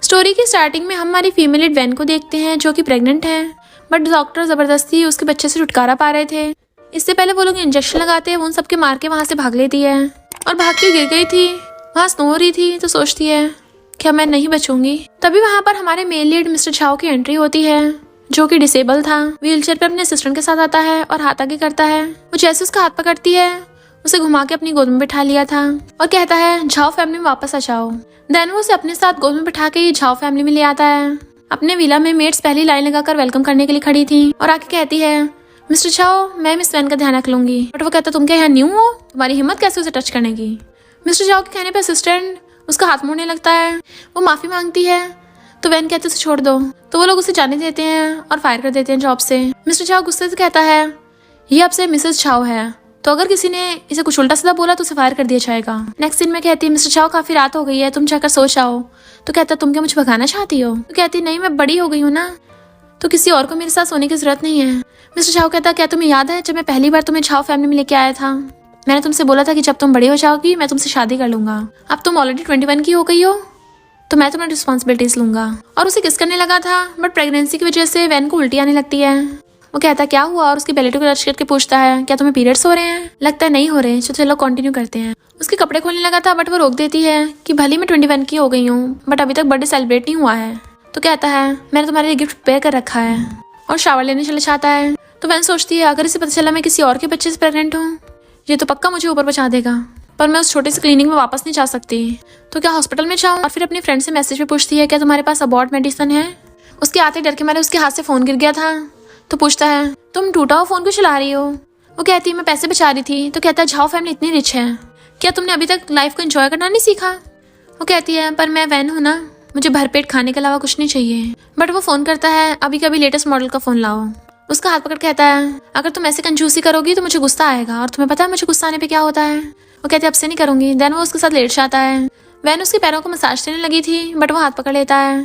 Story की starting में हम हमारी फीमेल लीड वैन को देखते हैं जो कि प्रेग्नेंट है, बट डॉक्टर जबरदस्ती उसके बच्चे से छुटकारा पा रहे थे। इससे पहले वो लोग इंजेक्शन लगाते हैं, उन सबके मार के वहां से भाग लेती है और भाग के गिर गई थी। वहां स्नो हो रही थी तो सोचती है क्या मैं नहीं बचूंगी। तभी वहां पर हमारे मेल लीड मिस्टर झाओ की एंट्री होती है जो कि डिसेबल था, व्हीलचेयर पे अपने असिस्टेंट के साथ आता है और हाथ आगे करता है। वो जैसे उसका हाथ पकड़ती है उसे घुमा के अपनी गोद में बिठा लिया था और कहता है झाओ फैमिली में वापस आ जाओ। देन वो उसे अपने साथ गोद में बिठा के झाओ फैमिली में ले आता है। अपने विला में मेट्स पहली लाइन लगाकर वेलकम करने के लिए खड़ी थी और आके कहती है मिस्टर झाओ मैं मिस वैन का ध्यान रख लूंगी। बट वो कहता तुम क्या यहाँ न्यू हो, तुम्हारी हिम्मत कैसे उसे टच करने की। मिस्टर झाओ के कहने पर असिस्टेंट उसका हाथ मोड़ने लगता है। वो माफी मांगती है तो वैन कहते उसे छोड़ दो, तो वो लोग उसे जाने देते हैं और फायर कर देते हैं जॉब से। मिस्टर झाओ गुस्से से कहता है ये आपसे मिसेस झाओ है, तो अगर किसी ने इसे कुछ उल्टा सीधा बोला तो उसे फायर कर दिया जाएगा। नेक्स्ट सीन में कहती है मिस्टर झाओ काफी रात हो गई है, तुम जाकर सो जाओ। तो कहता तुम क्या मुझे भगाना चाहती हो। तो कहती नहीं मैं बड़ी हो गई हूँ ना, तो किसी और को मेरे साथ सोने की जरूरत नहीं है। मिस्टर झाओ कहता क्या तुम्हें याद है जब मैं पहली बार तुम्हें झाओ फैमिली में लेके आया था, मैंने तुमसे बोला था कि जब तुम बड़ी हो जाओगी मैं तुमसे शादी कर लूंगा। अब तुम ऑलरेडी 21 की हो गई हो तो मैं तुम्हारी रिस्पॉन्सिबिलिटीज लूंगा। और उसे किस करने लगा था, बट प्रेगनेंसी की वजह से वैन को उल्टी आने लगती है। वो कहता क्या हुआ और उसकी बेलेटो को टच करके पूछता है क्या तुम्हें पीरियड्स हो रहे हैं। लगता है नहीं हो रहे, चलो कंटिन्यू करते हैं। उसके कपड़े खोलने लगा था बट वो रोक देती है कि भले मैं 21 की हो गई हूँ बट अभी तक बर्थडे सेलिब्रेट नहीं हुआ है। तो कहता है मैंने तुम्हारे लिए गिफ्ट प्रिपेयर कर रखा है और शावर लेने चले जाता है। तो वैन सोचती है अगर इसे पता चला मैं किसी और के बच्चे से प्रेग्नेंट हूँ ये तो पक्का मुझे ऊपर पहुंचा देगा, पर मैं उस छोटे से क्लिनिक में वापस नहीं जा सकती, तो क्या हॉस्पिटल में जाऊँ। और फिर अपनी फ्रेंड से मैसेज पे पूछती है क्या तुम्हारे पास अबॉर्ट मेडिसिन है। उसके आते डर के मारे उसके हाथ से फोन गिर गया था। तो पूछता है तुम टूटा हुआ फोन क्यों चला रही हो। वो कहती है मैं पैसे बचा रही थी। तो कहता है झाओ फैमिली इतनी रिच है, क्या तुमने अभी तक लाइफ को एंजॉय करना नहीं सीखा। वो कहती है पर मैं वैन हूँ ना, मुझे भरपेट खाने के अलावा कुछ नहीं चाहिए। बट वो फोन करता है अभी कभी लेटेस्ट मॉडल का फोन लाओ। उसका हाथ पकड़ कहता है अगर तुम ऐसे कंजूसी करोगी तो मुझे गुस्सा आएगा, और तुम्हें पता है मुझे गुस्सा आने पे क्या होता है। वो कहती है अब से नहीं करूंगी। देन वो उसके साथ लेट जाता है। वैन उसके पैरों को मसाज देने लगी थी बट वो हाथ पकड़ लेता है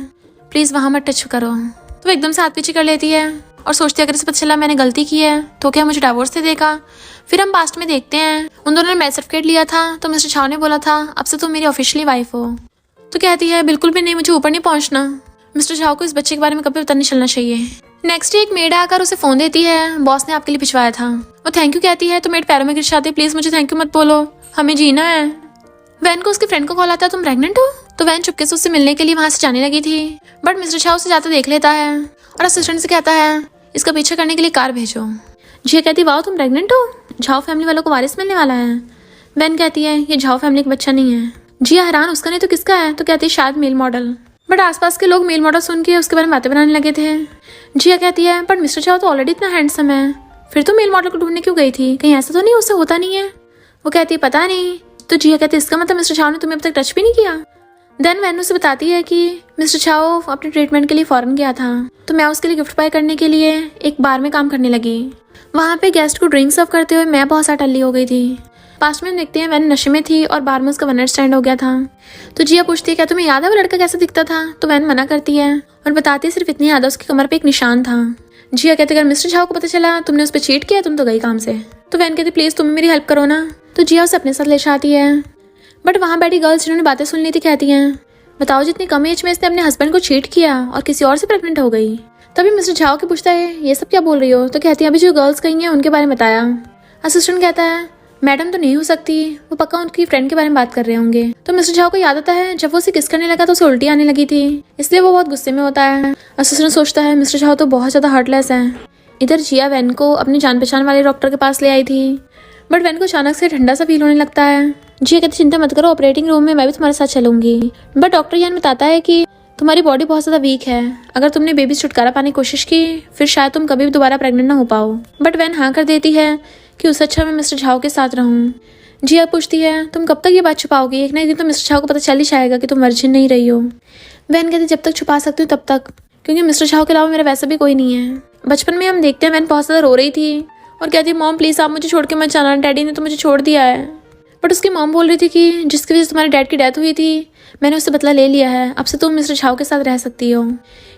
प्लीज वहां मत टच करो। तो वो एकदम से हाथ पीछे कर लेती है और सोचती है अगर इसे पता चला मैंने गलती की है तो क्या मुझे डिवोर्स दे देगा। फिर हम पास्ट में देखते हैं उन दोनों ने मैरिज सर्टिफिकेट लिया था, तो मिस्टर झाओ ने बोला था अब से तुम मेरी ऑफिशियली वाइफ हो। तो कहती है बिल्कुल भी नहीं, मुझे ऊपर नहीं पहुंचना। मिस्टर झाओ को इस बच्चे के बारे में कभी पता नहीं चलना चाहिए। नेक्स्ट डे एक मेड आकर उसे फोन देती है बॉस ने आपके लिए भिजवाया था। वो थैंक यू कहती है तो मेड पैरों में गिर जाती है प्लीज मुझे थैंक यू मत बोलो, हमें जीना है। वैन को उसके फ्रेंड को कॉल आता है तुम प्रेग्नेंट हो। तो वैन चुपके से उससे मिलने के लिए वहां से जाने लगी थी, बट मिस्टर झाओ उसे जाते देख लेता है और असिस्टेंट से कहता है इसका पीछा करने के लिए कार भेजो। जिया कहती वाह तुम प्रेग्नेंट हो, झाओ फैमिली वालों को वारिस मिलने वाला है। वैन कहती है ये झाओ फैमिली का बच्चा नहीं है। जिया हैरान उसका नहीं तो किसका है। तो कहती है शायद मेल मॉडल। बट आसपास के लोग मेल मॉडल सुन के उसके बारे में बातें बनाने लगे थे। जिया कहती है बट मिस्टर झाओ तो ऑलरेडी इतना हैंडसम है, फिर तो मेल मॉडल को ढूंढने क्यों गई थी, कहीं ऐसा तो नहीं उससे होता नहीं है। वो कहती है पता नहीं। तो जिया कहती है इसका मतलब मिस्टर झाओ ने तुम्हें अब तक टच भी नहीं किया। देन वैन उसे बताती है कि मिस्टर झाओ अपने ट्रीटमेंट के लिए फॉरेन गया था, तो मैं उसके लिए गिफ्ट बाय करने के लिए एक बार में काम करने लगी। वहाँ पे गेस्ट को ड्रिंक सर्व करते हुए मैं बहुत सारा टल्ली हो गई थी। पास्ट में हम देखते हैं वैन नशे में थी और बार में उसका वन नाइट स्टैंड हो गया था। तो जिया पूछती है क्या तुम्हें याद है वो लड़का कैसा दिखता था। तो वैन मना करती है और बताती है सिर्फ इतनी याद है उसकी कमर पे एक निशान था। जिया कहते अगर मिस्टर झाओ को पता चला तुमने उस पर चीट किया तुम तो गई काम से। तो वैन कहती प्लीज तुम मेरी हेल्प करो ना। तो जिया उसे अपने साथ ले जाती है, बट वहाँ बैठी गर्ल्स जिन्होंने बातें सुन ली थी कहती हैं बताओ जितनी कम एज में इसने अपने हस्बैंड को चीट किया और किसी और से प्रेग्नेंट हो गई। तभी मिस्टर झाओ की पूछता है ये सब क्या बोल रही हो। तो कहती है अभी जो गर्ल्स कही हैं उनके बारे में बताया। असिस्टेंट कहता है मैडम तो नहीं हो सकती, वो पक्का उनकी फ्रेंड के बारे में बात कर रहे होंगे। तो मिस्टर झाओ को याद आता है जब वो उसे किस करने लगा तो उसे उल्टी आने लगी थी, इसलिए वो बहुत गुस्से में होता है। असिस्टेंट सोचता है मिस्टर झाओ तो बहुत ज्यादा हार्टलेस है। इधर जिया वैन को अपनी जान पहचान वाले डॉक्टर के पास ले आई थी, बट वैन को अचानक से ठंडा सा फील होने लगता है। जिया कहती चिंता मत करो, ऑपरेटिंग रूम में मैं भी तुम्हारे साथ चलूंगी। बट डॉक्टर यान बताता है कि तुम्हारी बॉडी बहुत ज्यादा वीक है, अगर तुमने बेबी से छुटकारा पाने की कोशिश की फिर शायद तुम कभी भी दोबारा प्रेग्नेंट ना हो पाओ। बट वैन हाँ कर देती है कि उससे अच्छा मैं मिस्टर झाओ के साथ रहूं। जिया पूछती है तुम कब तक ये बात छुपाओगी, एक ना एक दिन तो मिस्टर झाओ को पता चल ही जाएगा कि तुम वर्जिन नहीं रही हो। वैन कहती जब तक छुपा सकती हूँ तब तक, क्योंकि मिस्टर झाओ के अलावा मेरा वैसा भी कोई नहीं है। बचपन में हम देखते हैं वैन बहुत ज्यादा रो रही थी और कहती है मॉम प्लीज आप मुझे छोड़ के मत जाना, डैडी ने तो मुझे छोड़ दिया है। बट उसकी मॉम बोल रही थी कि जिसकी वजह से तुम्हारे डैड की डेथ हुई थी मैंने उससे बदला ले लिया है, अब से तुम मिस्टर झाओ के साथ रह सकती हो।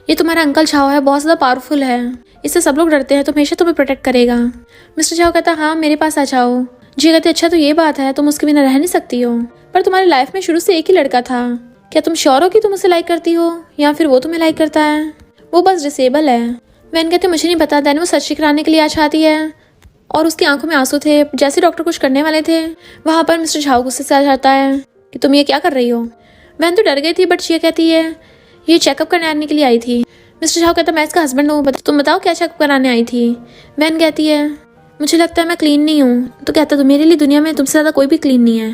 ये तुम्हारा अंकल झाओ है, बहुत ज्यादा पावरफुल है, इससे सब लोग डरते हैं, तो हमेशा तुम्हें प्रोटेक्ट करेगा। मिस्टर झाओ कहता हाँ मेरे पास आ जाओ। जी कहते अच्छा तो ये बात है, तुम उसके बिना रह नहीं सकती हो, पर तुम्हारी लाइफ में शुरू से एक ही लड़का था, क्या तुम श्योर हो कि तुम उसे लाइक करती हो या फिर वो तुम्हें लाइक करता है? वो बस डिसेबल है। वैन कहती मुझे नहीं पता। देन वो सर्जरी कराने के लिए आज आती है और उसकी आंखों में आंसू थे। जैसे डॉक्टर कुछ करने वाले थे वहाँ पर मिस्टर झाओ गुस्से से आ जाता है कि तुम ये क्या कर रही हो। वैन तो डर गई थी बट जिया कहती है ये चेकअप करने के लिए आई थी। मिस्टर झाओ कहता मैं इसका हस्बैंड हूँ, तुम बताओ क्या चेकअप कराने आई थी। वैन कहती है मुझे लगता है मैं क्लीन नहीं हूँ। तो कहता तो मेरे लिए दुनिया में तुमसे ज़्यादा कोई भी क्लीन नहीं है।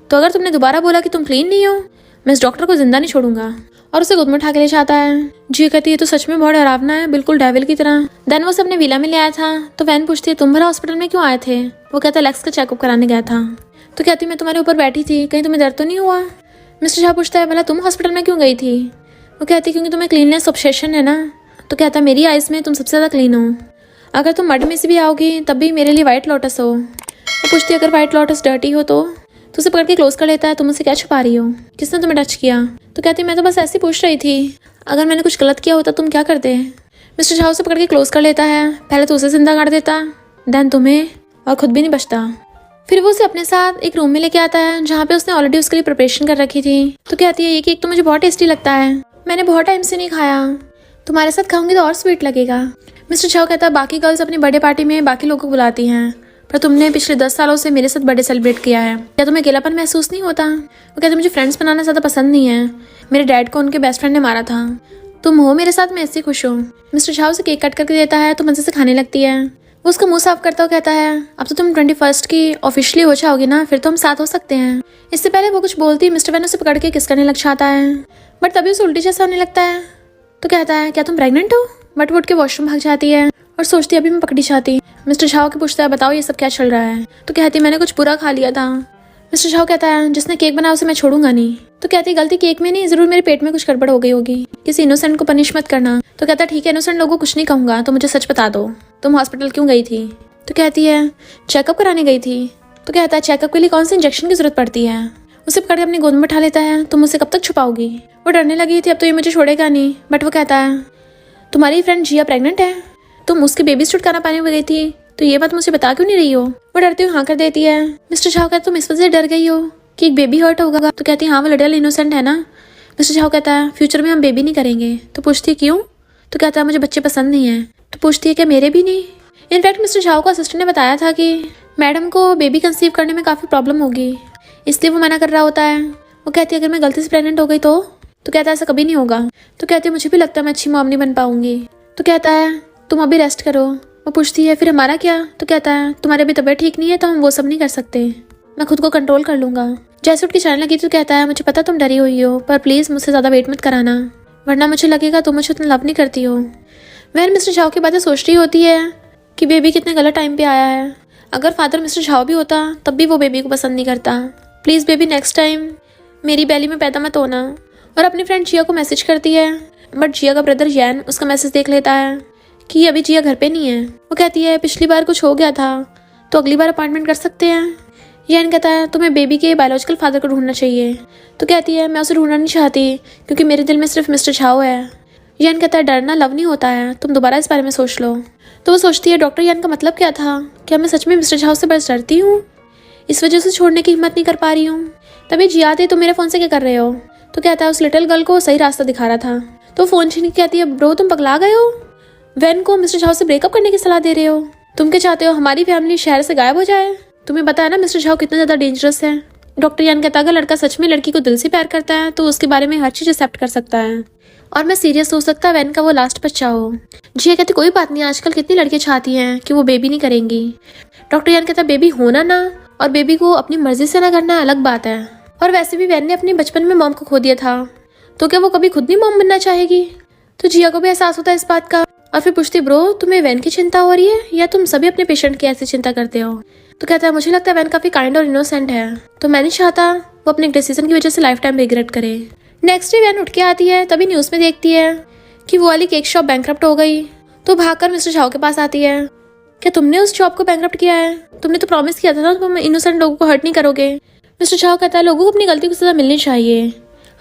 तो अगर तुमने दोबारा बोला कि तुम क्लीन नहीं हो मैं इस डॉक्टर को जिंदा नहीं छोड़ूंगा। और उसे गोद में उठा के ले जाता है। जिया कहती है तो सच में बहुत डरावना है, बिल्कुल डेविल की तरह। देन वो उसे अपने विला में ले आया था। तो वैन पूछती है तुम भला हॉस्पिटल में क्यों आए थे? वो कहता है लेग्स का चेकअप कराने गया था। तो कहती मैं तुम्हारे ऊपर बैठी थी, कहीं तुम्हें दर्द तो नहीं हुआ? मिस्टर झा पूछता है भला तुम हॉस्पिटल में क्यों गई थी? वो कहती क्योंकि तुम्हें क्लीननेस ऑब्सेशन है ना। तो कहता मेरी आइज में तुम सबसे ज़्यादा क्लीन हो। अगर तुम मड में से भी आओगी तब भी मेरे लिए व्हाइट लोटस हो। वो पूछती है अगर व्हाइट लोटस डर्टी हो तो उसे पकड़ के क्लोज कर लेता है। तुम उसे क्या छुपा रही हो? किसने तुम्हें टच किया? तो कहती मैं तो बस ऐसे ही पूछ रही थी, अगर मैंने कुछ गलत किया होता तुम क्या करते? मिस्टर झा उसे पकड़ के क्लोज कर लेता है। पहले तो उसे जिंदा कर देता, देन तुम्हें, और खुद भी नहीं बचता। फिर वो उसे अपने साथ एक रूम में लेके आता है जहाँ पे उसने ऑलरेडी उसके लिए प्रिपरेशन कर रखी थी। तो कहती है ये केक तो मुझे बहुत टेस्टी लगता है, मैंने बहुत टाइम से नहीं खाया, तुम्हारे साथ खाऊंगी तो और स्वीट लगेगा। मिस्टर झाओ कहता है बाकी गर्ल्स अपनी बर्थडे पार्टी में बाकी लोगों को बुलाती हैं, पर तुमने पिछले 10 सालों से मेरे साथ बर्थडे सेलिब्रेट किया है, क्या तुम्हें अकेलापन महसूस नहीं होता? वो कहते मुझे फ्रेंड्स बनाना ज़्यादा पसंद नहीं है, मेरे डैड को उनके बेस्ट फ्रेंड ने मारा था, तुम हो मेरे साथ, मैं इससे खुश हूँ। मिस्टर झाओ उसे केक कट करके देता है तो मजे से खाने लगती है। वो उसका मुंह साफ करता हुआ कहता है अब तो तुम 21st की ऑफिशियली हो जाओगी ना, फिर तो हम साथ हो सकते हैं। इससे पहले वो कुछ बोलती मिस्टर वैन उसे पकड़ के किस करने लग जाता है, बट तभी उसे उल्टी जैसा होने लगता है। तो कहता है क्या तुम प्रेग्नेंट हो? बट वो उठ के वॉशरूम भाग जाती है और सोचती है अभी मैं पकड़ी जाती। मिस्टर झाओ के पूछता है बताओ ये सब क्या चल रहा है? तो कहती है मैंने कुछ बुरा खा लिया था। मिस्टर झाओ कहता है जिसने केक बनाया उसे मैं छोड़ूंगा नहीं। तो कहती है गलती केक में नहीं, जरूर मेरे पेट में कुछ गड़बड़ हो गई होगी, किसी इनोसेंट को पनिश मत करना। तो कहता है ठीक है इनोसेंट लोगों को कुछ नहीं कहूंगा, तो मुझे सच बता दो तुम हॉस्पिटल क्यों गई थी? तो कहती है चेकअप कराने गई थी। तो कहता है चेकअप के लिए कौन सी इंजेक्शन की जरूरत पड़ती है? उसे पकड़ के अपनी गोद में बैठा लेता है। तुम मुझसे कब तक छुपाओगी? वो डरने लगी थी अब तो ये मुझे छोड़ेगा नहीं, बट वो कहता है तुम्हारी फ्रेंड जिया प्रेग्नेंट है, तुम उसके बेबी छुटकारा पाने में गई थी, तो ये बात मुझे बता क्यों नहीं रही हो? वो डरते हुए हाँ कर देती है। मिस्टर झाओ कहता तुम इस वजह से डर गई हो कि एक बेबी हर्ट होगा? तो कहती है हाँ वो लिटिल इनोसेंट है ना। मिस्टर झाओ कहता है फ्यूचर में हम बेबी नहीं करेंगे। तो पूछती है क्यों? तो कहता है मुझे बच्चे पसंद नहीं है। तो पूछती है क्या मेरे भी नहीं? इनफैक्ट मिस्टर झाओ को असिस्टेंट ने बताया था कि मैडम को बेबी कंसीव करने में काफ़ी प्रॉब्लम होगी, इसलिए वो मना कर रहा होता है। वो कहती है अगर मैं गलती से प्रेग्नेंट हो गई तो कहता है ऐसा कभी नहीं होगा। तो कहती है मुझे भी लगता है मैं अच्छी मॉम नहीं बन पाऊंगी। तो कहता है तुम अभी रेस्ट करो। वो पूछती है फिर हमारा क्या? तो कहता है तुम्हारी अभी तबीयत ठीक नहीं है तो हम वो सब नहीं कर सकते, मैं खुद को कंट्रोल कर लूंगा। जैसे उठ के जाने लगी तो कहता है मुझे पता तुम डरी हुई हो, पर प्लीज़ मुझसे ज़्यादा वेट मत कराना, वरना मुझे लगेगा तुम मुझे उतना लव नहीं करती हो। वैन मिस्टर झाओ की बातें सोच रही होती है कि बेबी कितने गलत टाइम पे आया है। अगर फादर मिस्टर झाओ भी होता तब भी वो बेबी को पसंद नहीं करता। प्लीज़ बेबी नेक्स्ट टाइम मेरी बैली में पैदा मत होना। और अपनी फ्रेंड जिया को मैसेज करती है, बट जिया का ब्रदर यैन उसका मैसेज देख लेता है कि अभी जिया घर पे नहीं है। वो कहती है पिछली बार कुछ हो गया था तो अगली बार अपॉइंटमेंट कर सकते हैं। यैन कहता है तुम्हें बेबी के बायोलॉजिकल फादर को ढूंढना चाहिए। तो कहती है मैं उसे ढूंढना नहीं चाहती क्योंकि मेरे दिल में सिर्फ मिस्टर झाओ है। यैन कहता है डरना लव नहीं होता है, तुम दोबारा इस बारे में सोच लो। तो वो सोचती है डॉक्टर यैन का मतलब क्या था? क्या मैं सच में मिस्टर झाओ से बस डरती हूँ, इस वजह से छोड़ने की हिम्मत नहीं कर पा रही हूँ? तभी जिया आती तुम मेरे फ़ोन से क्या कर रहे हो? तो कहता है उस लिटिल गर्ल को सही रास्ता दिखा रहा था। तो फ़ोन छीन के कहती है ब्रो तुम पगला गए हो, वैन को मिस्टर झाओ से ब्रेकअप करने की सलाह दे रहे हो? तुम क्या चाहते हो हमारी फैमिली शहर से गायब हो जाए? तुम्हें बताया ना मिस्टर झाओ कितना ज़्यादा डेंजरस है। डॉक्टर यान कहता है अगर लड़का सच में लड़की को दिल से प्यार करता है तो उसके बारे में हर चीज़ एक्सेप्ट कर सकता है, और मैं सीरियस हो सकता है वैन का वो लास्ट बच्चा हो। जिया कहती कोई बात नहीं, आजकल कितनी लड़कियां चाहती हैं कि वो बेबी नहीं करेंगी। डॉक्टर यान कहता बेबी होना ना और बेबी को अपनी मर्जी से ना करना अलग बात है, और वैसे भी वैन ने अपने बचपन में मॉम को खो दिया था, तो क्या वो कभी खुद नहीं मॉम बनना चाहेगी? तो जिया को भी एहसास होता है इस बात का, और फिर पूछती ब्रो तुम्हें वैन की चिंता हो रही है या तुम सभी अपने पेशेंट की ऐसी चिंता करते हो? तो कहता है मुझे लगता है वैन काफी काइंड और इनोसेंट है, तो मैं नहीं चाहता वो अपने डिसीजन की वजह से लाइफ टाइम रिग्रेट करे। नेक्स्ट डे वैन उठ के आती है, तभी न्यूज़ में देखती है कि वो वाली केक शॉप बैंकरप्ट हो गई। तो भागकर मिस्टर झाओ के पास आती है, क्या तुमने उस शॉप को बैंकरप्ट किया है? तुमने तो प्रॉमिस किया था ना तुम इनोसेंट लोगों को हर्ट नहीं करोगे। मिस्टर झाओ कहता है लोगों को अपनी गलती को सजा मिलनी चाहिए,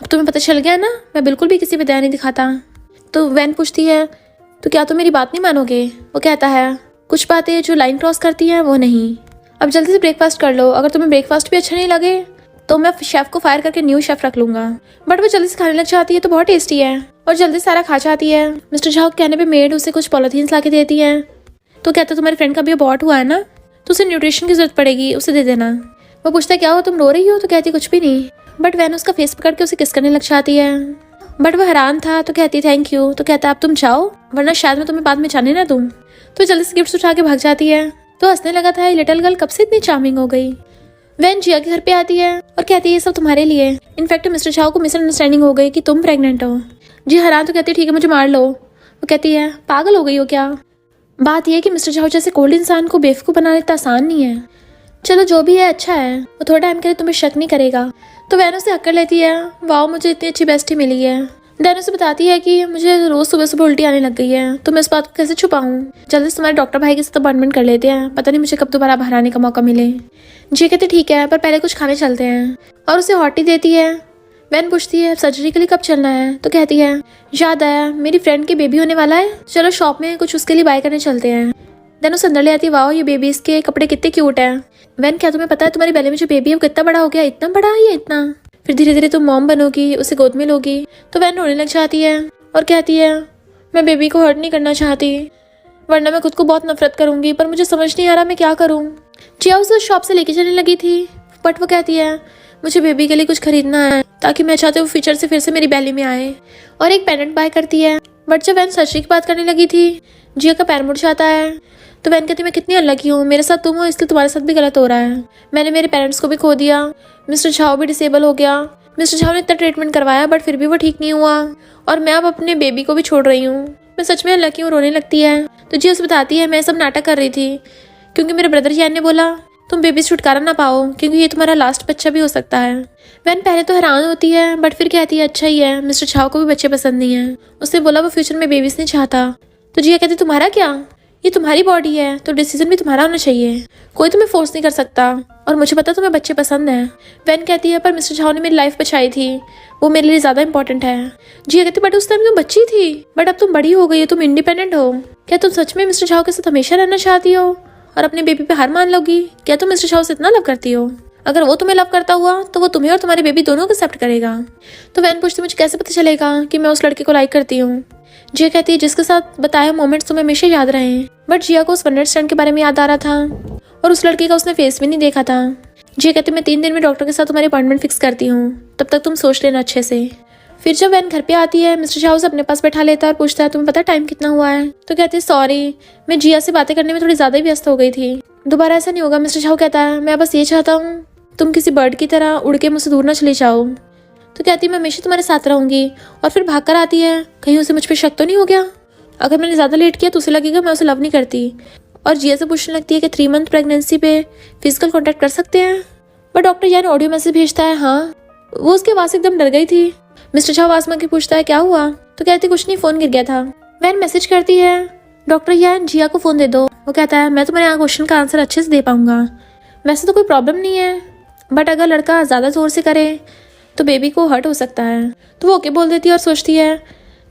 अब तुम्हें पता चल गया ना मैं बिल्कुल भी किसी पे दया नहीं दिखाता। तो वैन पूछती है तो क्या तुम मेरी बात नहीं मानोगे? वो कहता है कुछ बातें जो लाइन क्रॉस करती हैं वो नहीं। अब जल्दी से ब्रेकफास्ट कर लो, अगर तुम्हें ब्रेकफास्ट भी अच्छा नहीं लगे तो मैं शेफ को फायर करके न्यू शेफ रख लूंगा। बट वो जल्दी से खाने लग जाती है तो बहुत टेस्टी है और जल्दी सारा खा जाती है। मिस्टर झाओ के कहने पे मेड उसे कुछ पॉलिथीन्स ला के देती है। तो कहता तुम्हारे फ्रेंड का भी अबॉर्ट हुआ है ना, तो उसे न्यूट्रिशन की जरूरत पड़ेगी, उसे दे देना। वो पूछता है क्या हो, तुम रो रही हो? तो कहती कुछ भी नहीं। बट वैन उसका फेस पकड़ के उसे किस करने लग जाती है। बट वो हैरान था तो कहती थैंक यू। तो कहता अब तुम जाओ वरना शायद मैं तुम्हें बाद में जाने ना दूं। तो जल्दी से गिफ्ट उठा के भाग जाती है। तो हंसने लगा था ये लिटिल गर्ल कब से इतनी चार्मिंग हो गई। वैन जिया के घर पे आती है और कहती है ये सब तुम्हारे लिए। इनफैक्ट मिस्टर झाओ को मिसअंडरस्टैंडिंग हो गई कि तुम प्रेग्नेंट हो। जी हैरान तो कहती है ठीक है मुझे मार लो। वो कहती है पागल हो गई हो क्या? बात यह है कि मिस्टर झाओ जैसे कोल्ड इंसान को बेवकूफ़ बनाना इतना आसान नहीं है। चलो जो भी है अच्छा है, वो थोड़ा टाइम के लिए तुम्हें शक नहीं करेगा। तो वैन उसे हक कर लेती है। वाह मुझे इतनी अच्छी बेस्टी मिली है। दैन उसे बताती है कि मुझे रोज सुबह सुबह उल्टी आने लग गई है, तो मैं इस बात को कैसे छुपाऊं। जल्दी से तुम्हारे डॉक्टर भाई के साथ अपॉइंटमेंट कर लेते हैं, पता नहीं मुझे कब दोबारा बाहर आने का मौका मिले। जी कहते ठीक है पर पहले कुछ खाने चलते हैं और उसे हॉट टी देती है। वैन पूछती है सर्जरी के लिए कब चलना है? तो कहती है याद आया मेरी फ्रेंड के बेबी होने वाला है, चलो शॉप में कुछ उसके लिए बाय करने चलते हैं। देन उसे अंदर ले आती है। वाह ये बेबी इसके कपड़े कितने क्यूट है। वैन क्या तुम्हें पता है तुम्हारी बेले में जो बेबी है वो कितना बड़ा हो गया? इतना बड़ा या इतना? फिर धीरे धीरे तुम मॉम बनोगी, उसे गोद में लोगी। तो वैन रोने लग जाती है और कहती है मैं बेबी को हर्ट नहीं करना चाहती वरना मैं खुद को बहुत नफरत करूंगी, पर मुझे समझ नहीं आ रहा मैं क्या करूं। जिया उसे शॉप से लेके चलने लगी थी बट वो कहती है मुझे बेबी के लिए कुछ खरीदना है ताकि मैं चाहती हूँ फ्यूचर से फिर से मेरी बेली में आए, और एक पेंडेंट बाय करती है। बट जब वैन सर्जरी की बात करने लगी थी जिया का पैर मुड़ जाता है। तो वैन कहती मैं कितनी अनलकी हूँ, मेरे साथ तुम हो इसलिए तुम्हारे साथ भी गलत हो रहा है। मैंने मेरे पेरेंट्स को भी खो दिया, मिस्टर झाओ भी डिसेबल हो गया। मिस्टर झाओ ने इतना ट्रीटमेंट करवाया बट फिर भी वो ठीक नहीं हुआ और मैं अब अपने बेबी को भी छोड़ रही हूँ। मैं सच में अनलकी हूँ, रोने लगती है। तो जी उसे बताती है मैं सब नाटक कर रही थी क्योंकि मेरे ब्रदर यान ने बोला तुम बेबी से छुटकारा ना पाओ क्योंकि ये तुम्हारा लास्ट बच्चा भी हो सकता है। वैन पहले तो हैरान होती है बट फिर कहती है अच्छा ही है, मिस्टर झाओ को भी बच्चे पसंद नहीं है, उसने बोला वो फ्यूचर में बेबीज नहीं चाहता। तो जिया कहती तुम्हारा क्या, ये तुम्हारी बॉडी है तो डिसीजन भी तुम्हारा होना चाहिए, कोई तुम्हें फोर्स नहीं कर सकता और मुझे पता तुम्हें बच्चे पसंद हैं। वैन कहती है पर मिस्टर झाओ ने मेरी लाइफ बचाई थी, वो मेरे लिए ज्यादा इंपॉर्टेंट है। जिया कहती बट उस टाइम तुम बच्ची थी, बट अब तुम बड़ी हो गई हो, तुम इंडिपेंडेंट हो। क्या तुम सच में मिस्टर झाओ के साथ हमेशा रहना चाहती हो और अपने बेबी पे हार मान लोगी? क्या तुम मिस्टर झाओ से इतना लव करती हो? अगर वो तुम्हें लव करता हुआ तो वो तुम्हें और तुम्हारे बेबी दोनों को एक्सेप्ट करेगा। तो वैन पूछती मुझे कैसे पता चलेगा कि मैं उस लड़के को लाइक करती हूँ? जिया कहती है जिसके साथ बताया मोमेंट्स तुम्हें हमेशा याद रहे। बट जिया को उस वन नाइट स्टैंड के बारे में याद आ रहा था और उस लड़के का उसने फेस भी नहीं देखा था। जिया कहती मैं 3 दिन में डॉक्टर के साथ तुम्हारी अपॉइंटमेंट फिक्स करती हूँ, तब तक तुम सोच लेना अच्छे से। फिर जब वैन घर पे आती है मिस्टर झाओ उसे अपने पास बैठा लेता है और पूछता है तुम्हें पता टाइम कितना हुआ है? तो कहती है सॉरी मैं जिया से बातें करने में थोड़ी ज्यादा ही व्यस्त हो गई थी, दोबारा ऐसा नहीं होगा। मिस्टर झाओ कहता है मैं बस ये चाहता हूँ तुम किसी बर्ड की तरह उड़ के मुझसे दूर ना चले जाओ। तो कहती है मैं हमेशा तुम्हारे साथ रहूंगी और फिर भाग कर आती है कहीं उसे मुझ पर शक तो नहीं हो गया, अगर मैंने ज्यादा लेट किया तो उसे लगेगा मैं उसे लव नहीं करती। और जिया से पूछने लगती है कि 3 मंथ प्रेगनेंसी पे फिजिकल कॉन्टैक्ट कर सकते हैं? बट डॉक्टर यानी ऑडियो मैसेज भेजता है। हाँ वो उसकी आवाज एकदम डर गई थी। मिस्टर झाओ आवाज में पूछता है क्या हुआ? तो कहती कुछ नहीं फोन गिर गया था। वैन मैसेज करती है डॉक्टर यान जिया को फोन दे दो। वो कहता है मैं तुम्हारे क्वेश्चन का आंसर अच्छे से दे पाऊंगा, वैसे तो कोई प्रॉब्लम नहीं है बट अगर लड़का ज्यादा जोर से करे तो बेबी को हर्ट हो सकता है। तो वो ओके बोल देती है और सोचती है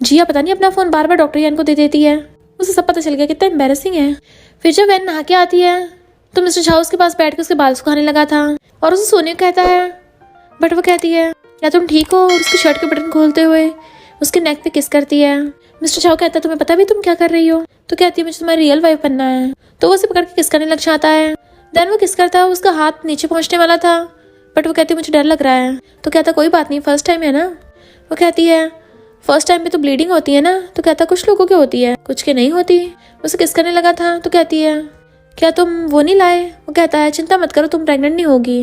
जिया पता नहीं अपना फोन बार बार डॉक्टर यान को दे देती है, उसे सब पता चल गया, कितना एम्बेरसिंग है। फिर जब वैन नहा के आती है तो मिस्टर झाओ उसके पास बैठ के उसके बाल सुखाने लगा था और उसे सोने को कहता है। बट वो कहती है क्या तुम ठीक हो, और उसकी शर्ट के बटन खोलते हुए उसके नेक पे किस करती है। मिस्टर झाओ कहता है तुम्हें पता भी तुम क्या कर रही हो? तो कहती है मुझे तुम्हारी रियल वाइफ बनना है। तो वो उसे पकड़ के किस करने लग जाता है। देन वो किस करता है, उसका हाथ नीचे पहुंचने वाला था बट वो कहती है मुझे डर लग रहा है। तो कहता कोई बात नहीं फर्स्ट टाइम है ना। वो कहती है फर्स्ट टाइम पे तो ब्लीडिंग होती है ना। तो कहता कुछ लोगों की होती है कुछ के नहीं होती। उसे किस करने लगा था। तो कहती है क्या तुम वो नहीं लाए? वो कहता है चिंता मत करो तुम प्रेग्नेंट नहीं होगी।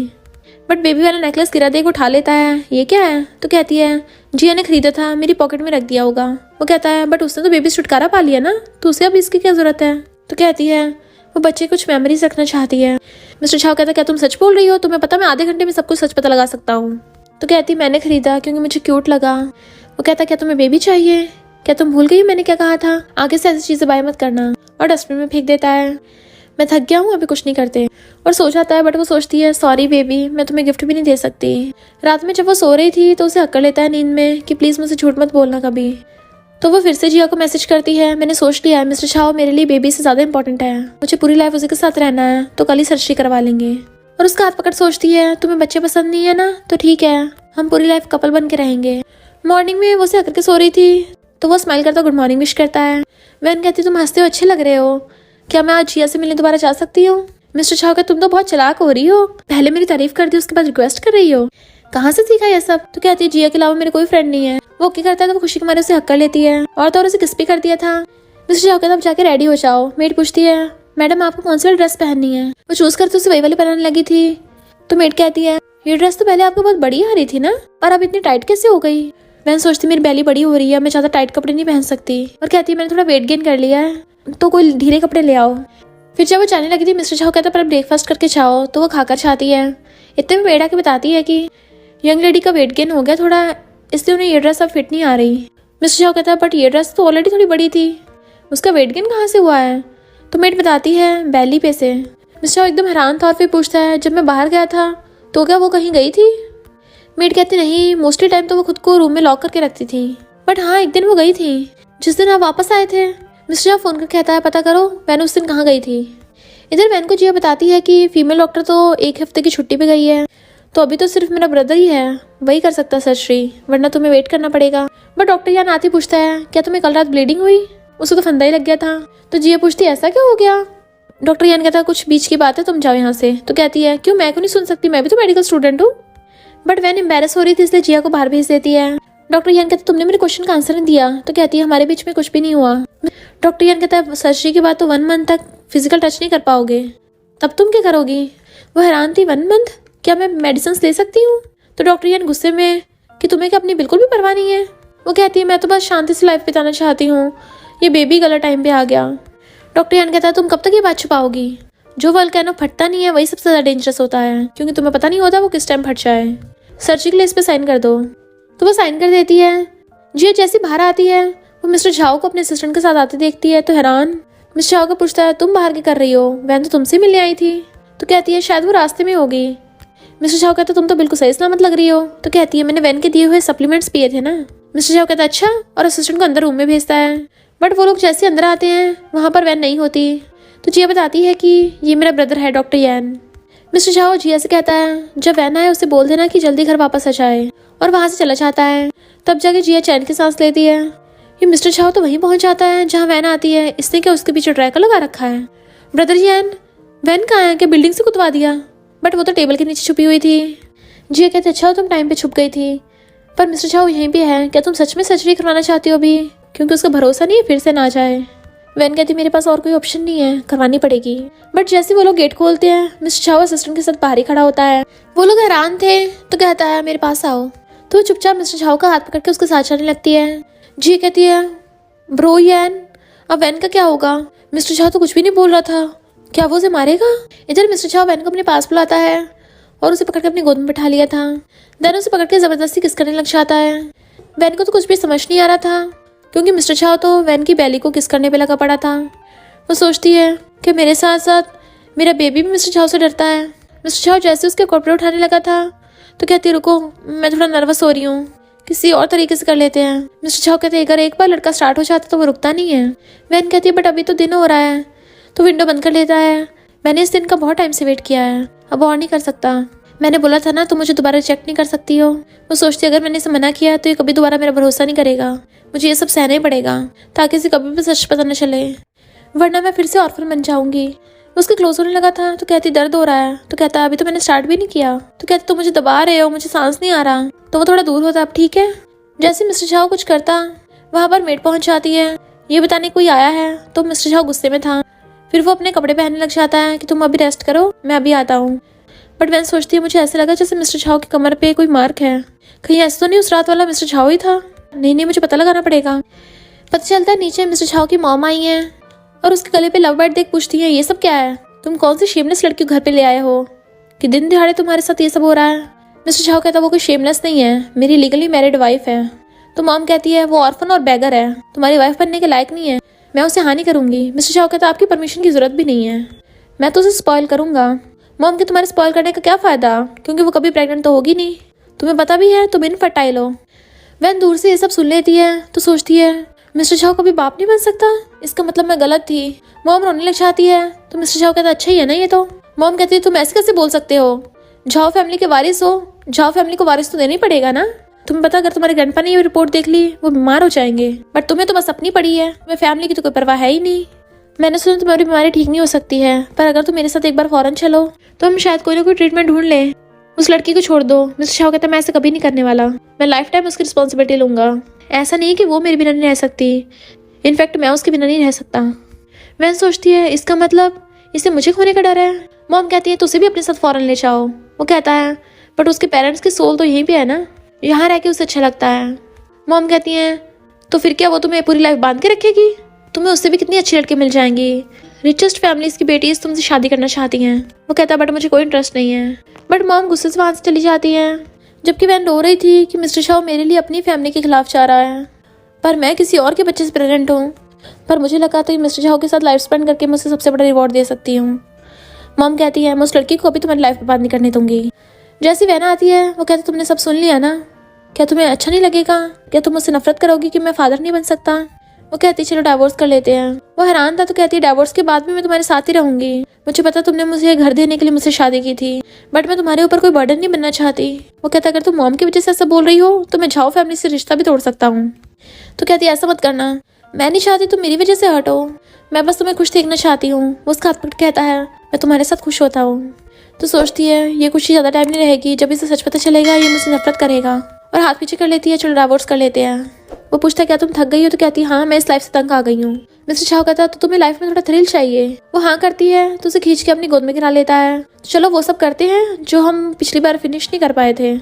बट बेबी वाला नेकलेस गिरा देख उठा लेता है, ये क्या है? तो कहती है जिया ने खरीदा था, मेरी पॉकेट में रख दिया होगा। वो कहता है बट उसने तो बेबी से छुटकारा पा लिया ना, तो उसे अब इसकी क्या जरूरत है? तो कहती है वो बच्चे कुछ मेमोरीज रखना चाहती है। मिस्टर झाओ कहता है क्या तुम सच बोल रही हो? तुम्हें पता मैं आधे घंटे में सब कुछ सच पता लगा सकता हूँ। तो कहती मैंने खरीदा क्योंकि मुझे क्यूट लगा। वो कहता क्या तुम्हें बेबी चाहिए? क्या तुम भूल गई मैंने क्या कहा था? आगे से ऐसी चीजें बाय मत करना। और डस्टबिन में फेंक देता है। मैं थक गया हूँ अभी कुछ नहीं करते और सो जाता है। बट वो सोचती है सॉरी बेबी मैं तुम्हें गिफ्ट भी नहीं दे सकती। रात में जब वो सो रही थी तो उसे हक कर लेता है नींद में कि प्लीज मुझसे झूठ मत बोलना कभी। तो वो फिर से जिया को मैसेज करती है मैंने सोच लिया है मिस्टर झाओ मेरे लिए बेबी से ज्यादा इंपॉर्टेंट है, मुझे पूरी लाइफ उसी के साथ रहना है, तो कल ही सर्जरी करवा लेंगे। और उसका हाथ पकड़ सोचती है तुम्हें बच्चे पसंद नहीं है ना, तो ठीक है, हम पूरी लाइफ कपल बन के रहेंगे। मॉर्निंग में वो उसे आकर के सो रही थी तो वो स्माइल करता गुड मॉर्निंग विश करता है। वैन कहती तुम हंसते हो, अच्छे लग रहे हो, क्या मैं आज जिया से मिलने दोबारा जा सकती हूँ? मिस्टर छाव कहते तुम तो बहुत चालाक हो रही हो, पहले मेरी तारीफ कर दी उसके बाद रिक्वेस्ट कर रही हो, कहाँ से सीखा ये सब? तो कहती है जिया के अलावा मेरे कोई फ्रेंड नहीं है। वो ओके करता है तो वो खुशी के मारे उसे हक कर लेती है और तो उसे किस भी कर दिया था। मिस्टर छाव कहता अब जाके रेडी हो जाओ। मेड पूछती है मैडम आपको कौन सी वाली ड्रेस पहननी है? वो चूज करते उसे वही वाली पहनने लगी थी तो मेड कहती है ये ड्रेस तो पहले आपको बहुत बड़ी आ रही थी ना, और अब इतनी टाइट कैसे हो गई? मैं सोचती मेरी बेली बड़ी हो रही है, मैं ज्यादा टाइट कपड़े नहीं पहन सकती। और कहती है मैंने थोड़ा वेट गेन कर लिया है तो कोई ढीले कपड़े ले आओ। फिर जब वो जाने लगी थी मिस्टर छाव कहता पर ब्रेकफास्ट करके जाओ, तो वो खाकर छाती है। इतने में मेड आके बताती है कि यंग लेडी का वेट गेन हो गया थोड़ा, इसलिए उन्हें ये ड्रेस अब फिट नहीं आ रही। मिस्टर छाव कहता है बट ये ड्रेस तो ऑलरेडी थोड़ी बड़ी थी, उसका वेट गेन कहाँ से हुआ है? तो मेड बताती है बेली पे से। मिस्टर छाव एकदम हैरान था और फिर पूछता है जब मैं बाहर गया था तो क्या वो कहीं गई थी? मेड कहती नहीं, मोस्टली टाइम तो वो खुद को रूम में लॉक करके रखती थी, बट हाँ एक दिन वो गई थी जिस दिन आप वापस आए थे। मिस्टर छाव फोन करके कहता है पता करो वैन उस दिन कहाँ गई थी। इधर वैन को जिया बताती है कि फीमेल डॉक्टर तो एक हफ्ते की छुट्टी पे गई है, तो अभी तो सिर्फ मेरा ब्रदर ही है, वही कर सकता सर्जरी, वरना तुम्हें वेट करना पड़ेगा। बट डॉक्टर यान आती पूछता है क्या तुम्हें कल रात ब्लीडिंग हुई? उसे तो फंदा ही लग गया था। तो जिया पूछती है ऐसा क्या हो गया? डॉक्टर यान कहता है कुछ बीच की बात है, तुम जाओ यहाँ से। तो कहती है क्यों, मैं क्यों नहीं सुन सकती, मैं भी तो मेडिकल स्टूडेंट हूँ। बट वैन एम्बेरस हो रही थी इसलिए जिया को बाहर भेज देती है। डॉक्टर यान कहता तुमने मेरे क्वेश्चन का आंसर नहीं दिया। तो कहती है हमारे बीच में कुछ भी नहीं हुआ। डॉक्टर यान कहता है सर्जरी के बाद तो 1 मंथ तक फिजिकल टच नहीं कर पाओगे, तब तुम क्या करोगी? वो हैरान थी 1 मंथ, क्या मैं मेडिसिन ले सकती हूँ? तो डॉक्टर यान गुस्से में कि तुम्हें क्या अपनी बिल्कुल भी परवाह नहीं है? वो कहती है मैं तो बस शांति से लाइफ बिताना चाहती हूँ, ये बेबी गलत टाइम पे आ गया। डॉक्टर यान कहता है तुम कब तक ये बात छुपाओगी? जो वोल्केनो फटता नहीं है वही सबसे ज्यादा डेंजरस होता है, क्योंकि तुम्हें पता नहीं होता वो किस टाइम फट जाए। सर्जरी के लिए इस पे साइन कर दो। तो वो साइन कर देती है। जिया जैसी बाहर आती है वो मिस्टर झाओ को अपने असिस्टेंट के साथ आते देखती है तो हैरान। मिस्टर झाओ को पूछता है तुम बाहर क्या कर रही हो, वैन तो तुमसे मिलने आई थी। तो कहती है शायद वो रास्ते में होगी। मिस्टर झाओ कहता तुम तो बिल्कुल सही सलामत लग रही हो। तो कहती है मैंने वैन के दिए हुए सप्लीमेंट्स पिए थे ना। मिस्टर झाओ कहता अच्छा, और असिस्टेंट को अंदर रूम में भेजता है। बट वो लोग जैसे अंदर आते हैं वहाँ पर वैन नहीं होती। तो जिया बताती है कि ये मेरा ब्रदर है डॉक्टर यान। मिस्टर झाओ जिया से कहता है जब वैन आए उसे बोल देना कि जल्दी घर वापस आ जाए, और वहाँ से चला जाता है। तब जाके जिया चैन की सांस लेती है। ये मिस्टर झाओ तो वहीं पहुंच जाता है जहाँ वैन आती है। इसने क्या उसके पीछे ट्रैकर लगा रखा है? ब्रदर यान वैन कहाँ है, क्या बिल्डिंग से कुतवा दिया? बट वो तो टेबल के नीचे छुपी हुई थी। जिया कहते अच्छा तुम टाइम पे छुप गई थी, पर मिस्टर झाओ यहीं पे है, क्या तुम सच में सर्जरी करवाना चाहती हो अभी? क्योंकि उसका भरोसा नहीं है फिर से ना जाए। वैन कहती मेरे पास और कोई ऑप्शन नहीं है, करवानी पड़ेगी। बट जैसे वो लोग गेट खोलते हैं मिस्टर झाओ असिस्टेंट के साथ बाहर ही खड़ा होता है। वो लोग हैरान थे तो कहता है मेरे पास आओ। तो चुपचाप मिस्टर झाओ का हाथ पकड़ के उसके साथ चलने लगती है। जी कहती है ब्रो यान अब वैन का क्या होगा? मिस्टर झाओ तो कुछ भी नहीं बोल रहा था, क्या वो उसे मारेगा? इधर मिस्टर झाओ वैन को अपने पास बुलाता है और उसे पकड़ के अपनी गोद में बैठा लिया था। देन उसे पकड़ के जबरदस्ती किस करने लग जाता है। वैन को तो कुछ भी समझ नहीं आ रहा था, क्योंकि मिस्टर झाओ तो वैन की बेली को किस करने पे लगा पड़ा था। वो सोचती है कि मेरे साथ साथ मेरा बेबी भी मिस्टर झाओ से डरता है। मिस्टर झाओ जैसे उसके कपड़े उठाने लगा था तो कहती रुको मैं थोड़ा नर्वस हो रही हूँ, किसी और तरीके से कर लेते हैं। मिस्टर झाओ कहते अगर एक बार लड़का स्टार्ट हो जाता तो वो रुकता नहीं है। वैन कहती है बट अभी तो दिन हो रहा है। तो विंडो बंद कर लेता है। मैंने इस दिन का बहुत टाइम से वेट किया है, अब और नहीं कर सकता। मैंने बोला था ना तुम मुझे दोबारा रिजेक्ट नहीं कर सकती हो। वो सोचती अगर मैंने इसे मना किया तो ये कभी दोबारा मेरा भरोसा नहीं करेगा, मुझे ये सब सहना ही पड़ेगा ताकि इसे कभी भी सच पता न चले, वरना मैं फिर से ऑर्फन बन जाऊंगी। उसके क्लोज होने लगा था तो कहती दर्द हो रहा है। तो कहता अभी तो मैंने स्टार्ट भी नहीं किया। तो कहती तुम मुझे दबा रहे हो, मुझे सांस नहीं आ रहा। तो वो थोड़ा दूर होता अब ठीक है। जैसे मिस्टर झाओ कुछ करता वहाँ पर मेड पहुंच जाती है, ये बताने कोई आया है। तो मिस्टर झाओ गुस्से में था। फिर वो अपने कपड़े पहनने लग जाता है कि तुम अभी रेस्ट करो, मैं अभी आता हूँ। बट वैन सोचती है मुझे ऐसा लगा जैसे मिस्टर झाओ की कमर पे कोई मार्क है, कहीं ऐसा तो नहीं उस रात वाला मिस्टर झाओ ही था। नहीं मुझे पता लगाना पड़ेगा। पता चलता है नीचे मिस्टर झाओ की मॉम आई है और उसके गले पे लव बर्ड देख पूछती है ये सब क्या है, तुम कौन सी शेमलेस लड़की को घर पे ले आए हो कि दिन दिहाड़े तुम्हारे साथ ये सब हो रहा है? मिस्टर झाओ कहता वो कोई शेमलेस नहीं है, मेरी लीगली मैरिड वाइफ है। तो मॉम कहती है वो ऑर्फन और बैगर है, तुम्हारी वाइफ बनने के लायक नहीं है, मैं उसे हानि करूंगी। मिस्टर झाओ कहता आपकी परमिशन की जरूरत भी नहीं है, मैं तो उसे स्पॉइल करूंगा। मॉम के तुम्हारे स्पॉइल करने का क्या फायदा, क्योंकि वो कभी प्रेग्नेंट तो होगी नहीं, तुम्हें पता भी है तुम इनफर्टाइल हो। वैन दूर से ये सब सुन लेती है तो सोचती है मिस्टर झाओ कभी बाप नहीं बन सकता, इसका मतलब मैं गलत थी। मॉम रोने लग जाती है तो मिस्टर झाओ कहता अच्छा ही है ना ये तो। मॉम कहती है तुम ऐसे कैसे बोल सकते हो, झाओ फैमिली के वारिस हो, झाओ फैमिली को वारिस तो देना ही पड़ेगा ना। तुम्हें पता अगर तुम्हारे ग्रैंडपा ने ये रिपोर्ट देख ली वो बीमार हो जाएंगे, बट तुम्हें तो बस अपनी पड़ी है, तुम्हें फैमिली की तो कोई परवाह है ही नहीं। मैंने सुना तुम्हारी बीमारी ठीक नहीं हो सकती है, पर अगर तुम मेरे साथ एक बार फौरन चलो तो हम शायद कोई ना कोई ट्रीटमेंट ढूंढ लें। उस लड़की को छोड़ दो। मिस्टर शाह कहता है मैं ऐसा कभी नहीं करने वाला, मैं लाइफ टाइम उसकी रिस्पॉन्सिबिलिटी लूंगा। ऐसा नहीं है कि वो मेरे बिना नहीं रह सकती, इनफैक्ट मैं उसके बिना नहीं रह सकता। वैन सोचती है इसका मतलब इसे मुझे खोने का डर है। मॉम कहती है तो उसे भी अपने साथ फौरन ले जाओ। वो कहता है बट उसके पेरेंट्स की सोल तो यहीं पे है ना, यहाँ रह के उसे अच्छा लगता है। मॉम कहती है तो फिर क्या वो तुम्हें पूरी लाइफ बांध के रखेगी, तुम्हें उससे भी कितनी अच्छी लड़की मिल जाएंगी। रिचेस्ट फैमिलीज की बेटीज तुमसे शादी करना चाहती हैं। वो कहता है बट मुझे कोई इंटरेस्ट नहीं है। बट मॉम गुस्से से वहाँ से चली जाती है, जबकि वैन रो रही थी कि मिस्टर शाह मेरे लिए अपनी फैमिली के खिलाफ जा रहा है, पर मैं किसी और के बच्चे से प्रेग्नेंट हूँ। पर मुझे लगा था कि मिस्टर शाह के साथ लाइफ स्पेंड करके मैं उसे सबसे बड़ा रिवॉर्ड दे सकती हूँ। मॉम कहती है मैं उस लड़की को अभी तुम्हारी लाइफ बर्बाद नहीं करने दूंगी। जैसी वैना आती है वो कहती तुमने सब सुन लिया ना, क्या तुम्हें अच्छा नहीं लगेगा, क्या तुम मुझसे नफरत करोगी कि मैं फादर नहीं बन सकता। वो कहती चलो डाइवोर्स कर लेते हैं। वो हैरान था तो कहती डाइवोर्स के बाद भी मैं तुम्हारे साथ ही रहूंगी। मुझे पता तुमने मुझे घर देने के लिए मुझसे शादी की थी, बट मैं तुम्हारे ऊपर कोई बर्डन नहीं बनना चाहती। वो कहता अगर तुम मॉम की वजह से ऐसा बोल रही हो तो मैं झाओ फैमिली से रिश्ता भी तोड़ सकता हूँ। तो कहती ऐसा मत करना, मैं नहीं चाहती तुम मेरी वजह से हट हो, मैं बस तुम्हें खुश देखना चाहती हूँ। वो उसका हाथ पकड़ कहता है मैं तुम्हारे साथ खुश होता हूँ। तो सोचती है ये खुशी ज़्यादा टाइम नहीं रहेगी, जब इसे सच पता चलेगा ये मुझसे नफरत करेगा, और हाथ पीछे कर लेती है चलो डाइवोर्स कर लेते हैं। वो पूछता है क्या तुम थक गई हो, तो कहती है हाँ मैं इस लाइफ से तंग आ गई हूँ। मिस्टर शाह कहता है तो तुम्हें लाइफ में थोड़ा थ्रिल चाहिए। वो हाँ करती है तो उसे खींच के अपनी गोद में गिरा लेता है। तो चलो वो सब करते हैं जो हम पिछली बार फिनिश नहीं कर पाए थे,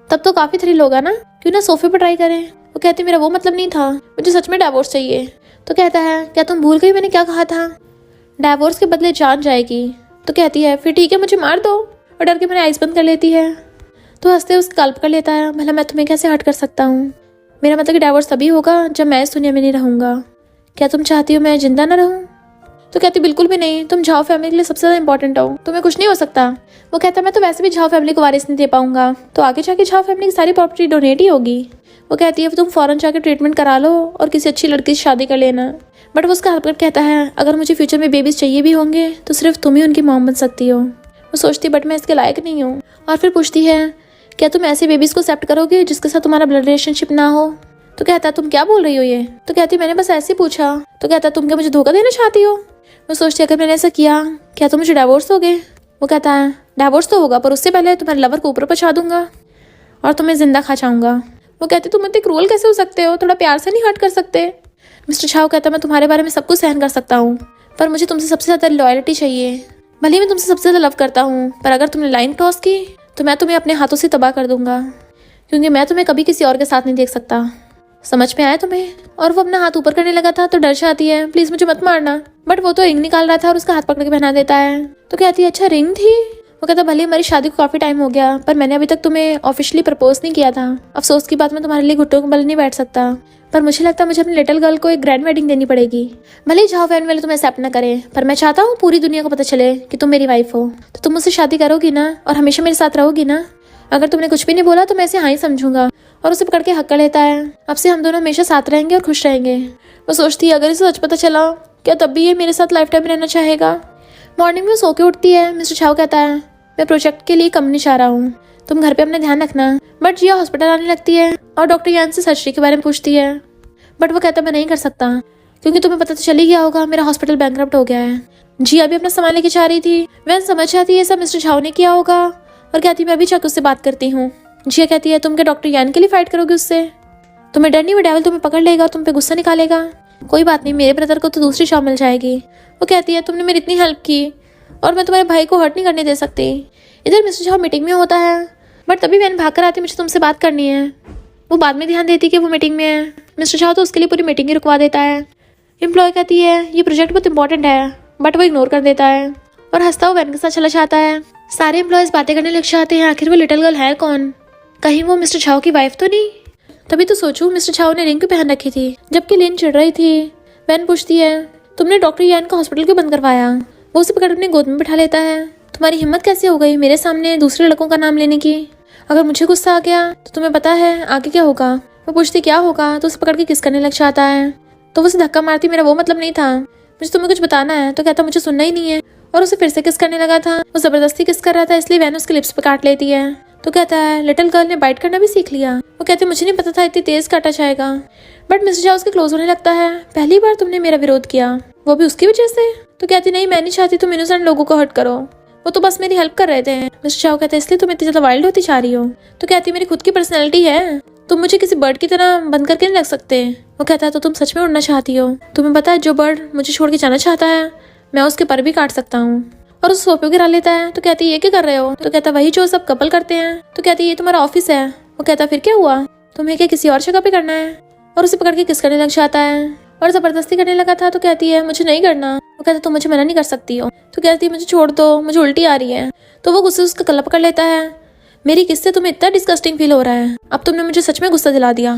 तब तो काफी थ्रिल होगा ना, क्यों ना सोफे पर ट्राई करें। वो कहती मेरा वो मतलब नहीं था, मुझे सच में डाइवोर्स चाहिए। तो कहता है क्या तुम भूल गई मैंने क्या कहा था, डाइवोर्स के बदले जान जाएगी। तो कहती है फिर ठीक है मुझे मार दो, और डर के मैंने आइस बंद कर लेती है। तो हंसते उसके गाल पकड़ लेता है भला मैं तुम्हें कैसे हर्ट कर सकता हूँ, मेरा मतलब कि डाइवोर्स तभी होगा जब मैं इस दुनिया में नहीं रहूंगा। क्या तुम चाहती हो मैं जिंदा ना रहूं। तो कहती बिल्कुल भी नहीं, तुम झाओ फैमिली के लिए सबसे ज्यादा इंपॉर्टेंट हो, तुम्हें कुछ नहीं हो सकता। वो कहता मैं तो वैसे भी झाओ फैमिली को वारिस नहीं दे पाऊंगा, तो आगे जाके झाओ फैमिली की सारी प्रॉपर्टी डोनेट ही होगी। वो कहती है तुम फौरन जाके ट्रीटमेंट करा लो और किसी अच्छी लड़की से शादी कर लेना। बट वो उसका हाथ पकड़ कहता है अगर मुझे फ्यूचर में बेबीज चाहिए भी होंगे तो सिर्फ तुम ही उनकी मॉम बन सकती हो। वो सोचती बट मैं इसके लायक नहीं हूँ, और फिर पूछती है क्या तुम ऐसे बेबीज को एक्सेप्ट करोगे जिसके साथ तुम्हारा ब्लड रिलेशनशिप ना हो। तो कहता तुम क्या बोल रही हो ये। तो कहती मैंने बस ऐसे ही पूछा। तो कहता तुम क्या मुझे धोखा देना चाहती हो। वो सोचती अगर मैंने ऐसा किया क्या तुम मुझे डाइवोर्स दोगे। वो कहता है डाइवोर्स तो होगा पर उससे पहले तुम्हारे लवर को ऊपर पहुंचा दूंगा और तुम्हें जिंदा खा जाऊंगा। वो कहती तुम इतने क्रूअल कैसे हो सकते हो, थोड़ा प्यार से नहीं हर्ट कर सकते। मिस्टर शाह कहता मैं तुम्हारे बारे में सब कुछ सहन कर सकता हूँ, पर मुझे तुमसे सबसे ज्यादा लॉयल्टी चाहिए। भले ही मैं तुमसे सबसे ज्यादा लव करता हूँ, पर अगर तुमने लाइन क्रॉस की तो मैं तुम्हें अपने हाथों से तबाह कर दूंगा, क्योंकि मैं तुम्हें कभी किसी और के साथ नहीं देख सकता। समझ में आया तुम्हें। और वो अपना हाथ ऊपर करने लगा था तो डर जाती है प्लीज मुझे मत मारना, बट वो तो रिंग निकाल रहा था और उसका हाथ पकड़ के पहना देता है। तो कहती है अच्छा रिंग थी। वो कहता भले हमारी शादी को काफी टाइम हो गया, पर मैंने अभी तक तुम्हें ऑफिशियली प्रपोज नहीं किया था। अफसोस की बात मैं तुम्हारे लिए घुटनों के बल नहीं बैठ सकता, पर मुझे लगता है मुझे अपनी लिटिल गर्ल को एक ग्रैंड वेडिंग देनी पड़ेगी। भले ही झाओ फैमिली वाले तुम्हें एक्सेप्ट ना करे, पर मैं चाहता हूँ पूरी दुनिया को पता चले कि तुम मेरी वाइफ हो। तो तुम मुझसे शादी करोगी ना और हमेशा मेरे साथ रहोगी ना। अगर तुमने कुछ भी नहीं बोला तो मैं इसे हाँ ही समझूंगा, और उसे पकड़ के हक कर लेता है अब से हम दोनों हमेशा साथ रहेंगे और खुश रहेंगे। वो सोचती है अगर इसे सच पता चला क्या तब भी ये मेरे साथ लाइफ टाइम रहना चाहेगा। मॉर्निंग में सो के उठती है। मिस्टर शाह कहता है मैं प्रोजेक्ट के लिए कंपनी जा रहा हूँ, तुम घर पे अपना ध्यान रखना। बट जिया हॉस्पिटल आने लगती है और डॉक्टर यान से सर्जरी के बारे में पूछती है, बट वो कहता मैं नहीं कर सकता क्योंकि तुम्हें पता तो चल ही गया होगा मेरा हॉस्पिटल बैंकरप्ट हो गया है। जिया भी अपना सामान लेके जा रही थी। वह समझ जाती है सब मिस्टर शाह ने किया होगा और कहती मैं अभी जाकर उससे बात करती हूँ। जिया कहती है तुम क्या डॉक्टर यान के लिए फाइट करोगे उससे, तुम्हें डर नहीं, वो डेविल तुम्हें पकड़ लेगा, तुम पे गुस्सा निकालेगा। कोई बात नहीं, मेरे ब्रदर को तो दूसरी जॉब मिल जाएगी। वो कहती है तुमने मेरी इतनी हेल्प की और मैं तुम्हारे भाई को हर्ट नहीं करने दे सकती। इधर मिस्टर शाह मीटिंग में होता है, बट तभी वैन भाग कर आती मुझे तुमसे बात करनी है। वो बाद में ध्यान देती कि वो मीटिंग में है। मिस्टर शाह तो उसके लिए पूरी मीटिंग ही रुकवा देता है। एम्प्लॉय कहती है ये प्रोजेक्ट बहुत इंपॉर्टेंट है, बट वो इग्नोर कर देता है और हंसता हुआ वैन के साथ चला जाता है। सारे एम्प्लॉयज बातें करने लग जाते हैं आखिर वो लिटिल गर्ल है कौन, कहीं वो मिस्टर शाह की वाइफ तो नहीं। तभी तो सोचूं मिस्टर शाह ने रिंग भी पहन रखी थी जबकि लिन चिढ़ रही थी। वैन पूछती है तुमने डॉक्टर यान का हॉस्पिटल क्यों बंद करवाया। वो उसे पकड़ अपनी गोद में बिठा लेता है। तुम्हारी हिम्मत कैसे हो गई मेरे सामने दूसरे लड़कों का नाम लेने की, अगर मुझे गुस्सा आ गया तो तुम्हें पता है आगे क्या होगा। वो पूछती क्या होगा तो उसे पकड़ के किस करने लग जाता है। तो वो उसे धक्का मारती मेरा वो मतलब नहीं था, मुझे तुम्हें कुछ बताना है। तो कहता मुझे सुनना ही नहीं है और उसे फिर से किस करने लगा था। वो जबरदस्ती किस कर रहा था, इसलिए वैन उसके लिप्स पे काट लेती है। तो कहता है लिटिल गर्ल ने बाइट करना भी सीख लिया। वो कहते मुझे नहीं पता था इतनी तेज काटा जाएगा। बट मिस्टर झा उसके क्लोज होने लगता है। पहली बार तुमने मेरा विरोध किया, वो भी उसकी वजह से? तो कहती नहीं, मैं नहीं चाहती तुम इनोसेंट लोगों को हर्ट करो, वो तो बस मेरी हेल्प कर रहे थे। मिस्टर झा कहता है इसलिए तुम इतनी ज्यादा वाइल्ड होती जा रही हो? तो कहती मेरी खुद की पर्सनैलिटी है, तुम मुझे किसी बर्ड की तरह बंद करके नहीं रख सकते। वो कहता है तो तुम सच में उड़ना चाहती हो? तुम्हें पता है जो बर्ड मुझे छोड़ के जाना चाहता है, मैं उसके पर भी काट सकता हूँ। और उस सोफे को गिरा लेता है। तो कहती है ये क्या कर रहे हो? तो कहता है वही जो सब कपल करते हैं। तो कहती है ये तुम्हारा ऑफिस है। वो कहता है फिर क्या हुआ, तुम्हें क्या किसी और जगह पे करना है? और उसे पकड़ के किस करने लग जाता है और जबरदस्ती करने लगा था। तो कहती है मुझे नहीं करना। वो कहता है तुम मुझे मना नहीं कर सकती हो। तो कहती है मुझे छोड़ दो, मुझे उल्टी आ रही है। तो वो गुस्से उसका गला पकड़ लेता है। मेरी किस्से तुम्हें इतना डिस्गस्टिंग फील हो रहा है, अब तुमने मुझे सच में गुस्सा दिला दिया।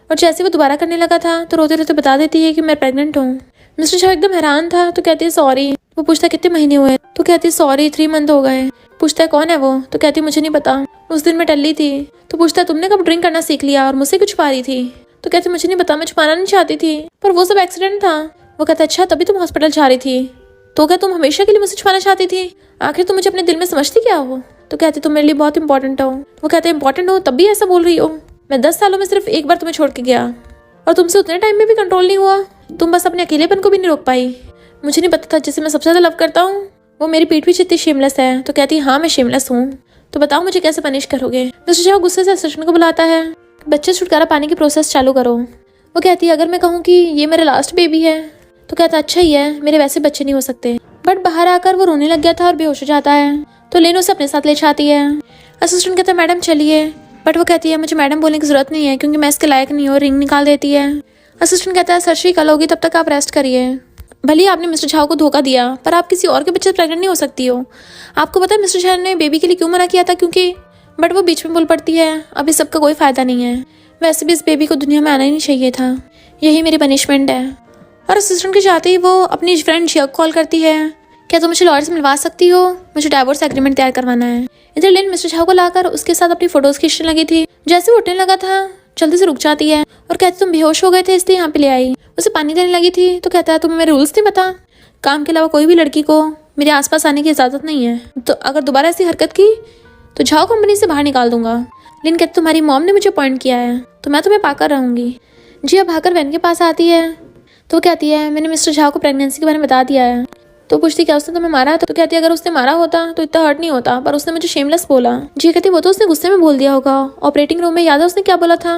और जैसे वो दोबारा करने लगा था तो रोते रोते बता देती है कि मैं प्रेग्नेंट हूँ। मिस्टर झा एकदम हैरान था। तो कहती है सॉरी। वो पूछता है कितने महीने हुए? तो कहती है सॉरी 3 मंथ हो गए। पूछता है कौन है वो? तो कहती है मुझे नहीं पता, उस दिन मैं टल्ली थी। तो पूछता है तुमने कब ड्रिंक करना सीख लिया और मुझसे क्यों छुपा रही थी? तो कहती मुझे नहीं पता, मैं छुपाना नहीं चाहती थी, पर वो सब एक्सीडेंट था। वो कहता अच्छा तभी तुम हॉस्पिटल जा रही थी? तो क्या तुम हमेशा के लिए मुझसे छुपाना चाहती थी? आखिर तुम मुझे अपने दिल में समझती क्या हो? तो कहती तुम मेरे लिए बहुत इंपॉर्टेंट हो। वो कहते इंपॉर्टेंट हो तब भी ऐसा बोल रही हो? मैं 10 सालों में सिर्फ एक बार तुम्हें छोड़ के गया और तुमसे उतने टाइम में भी कंट्रोल नहीं हुआ। तुम बस अपने अकेलेपन को भी नहीं रोक पाई। मुझे नहीं पता था जिसे मैं सबसे ज्यादा लव करता हूँ वो मेरी पीठ पीछे इतनी शेमलेस है। तो कहती हाँ मैं शेमलेस हूँ, तो बताओ मुझे कैसे पनिश करोगे? मिस्टर झा गुस्से से असिस्टेंट को बुलाता है, बच्चे छुटकारा पाने की प्रोसेस चालू करो। वो कहती है अगर मैं कहूँ कि ये मेरा लास्ट बेबी है? तो कहता अच्छा ही है, मेरे वैसे बच्चे नहीं हो सकते। बट बाहर आकर वो रोने लग गया था और बेहोश हो जाता है। तो लेन उसे अपने साथ ले जाती है। असिस्टेंट कहता है मैडम चलिए। बट वो कहती है मुझे मैडम बोलने की जरूरत नहीं है क्योंकि मैं इसके लायक नहीं हूँ। रिंग निकाल देती है। असिस्टेंट कहता है सर्जरी कल होगी, तब तक आप रेस्ट करिए। भले ही आपने मिस्टर झा को धोखा दिया पर आप किसी और के बच्चे प्रेग्नेंट नहीं हो सकती हो। आपको पता है मिस्टर झा ने बेबी के लिए क्यों मना किया था? क्योंकि बट वो बीच में बोल पड़ती है अब इस सबका कोई फायदा नहीं है, वैसे भी इस बेबी को दुनिया में आना ही नहीं चाहिए था, यही मेरी पनिशमेंट है। और असिस्टेंट के चाहते ही वो अपनी फ्रेंड जिया को कॉल करती है, क्या तुम मुझे लॉयर से मिलवा सकती हो? मुझे डाइवोर्स एग्रीमेंट तैयार करवाना है। इधर लेन मिस्टर झा को लाकर उसके साथ अपनी फोटोज खींचने लगी थी। जैसे वो उठने लगा था जल्दी से रुक जाती है और कहती तुम बेहोश हो गए थे इसलिए यहाँ पे ले आई। उसे पानी देने लगी थी। तो कहता है तुम्हें मेरे रूल्स नहीं पता, काम के अलावा कोई भी लड़की को मेरे आसपास आने की इजाजत नहीं है, तो अगर दोबारा ऐसी हरकत की तो झाओ कंपनी से बाहर निकाल दूंगा। लेकिन कहती तुम्हारी मॉम ने मुझे अपॉइंट किया है तो मैं तुम्हें पाकर रहूंगी। जी अब भाकर वैन के पास आती है। तो कहती है मैंने मिस्टर झा को प्रेगनेंसी के बारे में बता दिया है। तो पूछती क्या उसने तुम्हें मारा? तो कहती है अगर उसने मारा होता तो इतना हर्ट नहीं होता, पर उसने मुझे शेमलेस बोला। जी कहती वो तो उसने गुस्से में बोल दिया होगा। ऑपरेटिंग रूम में याद है उसने क्या बोला था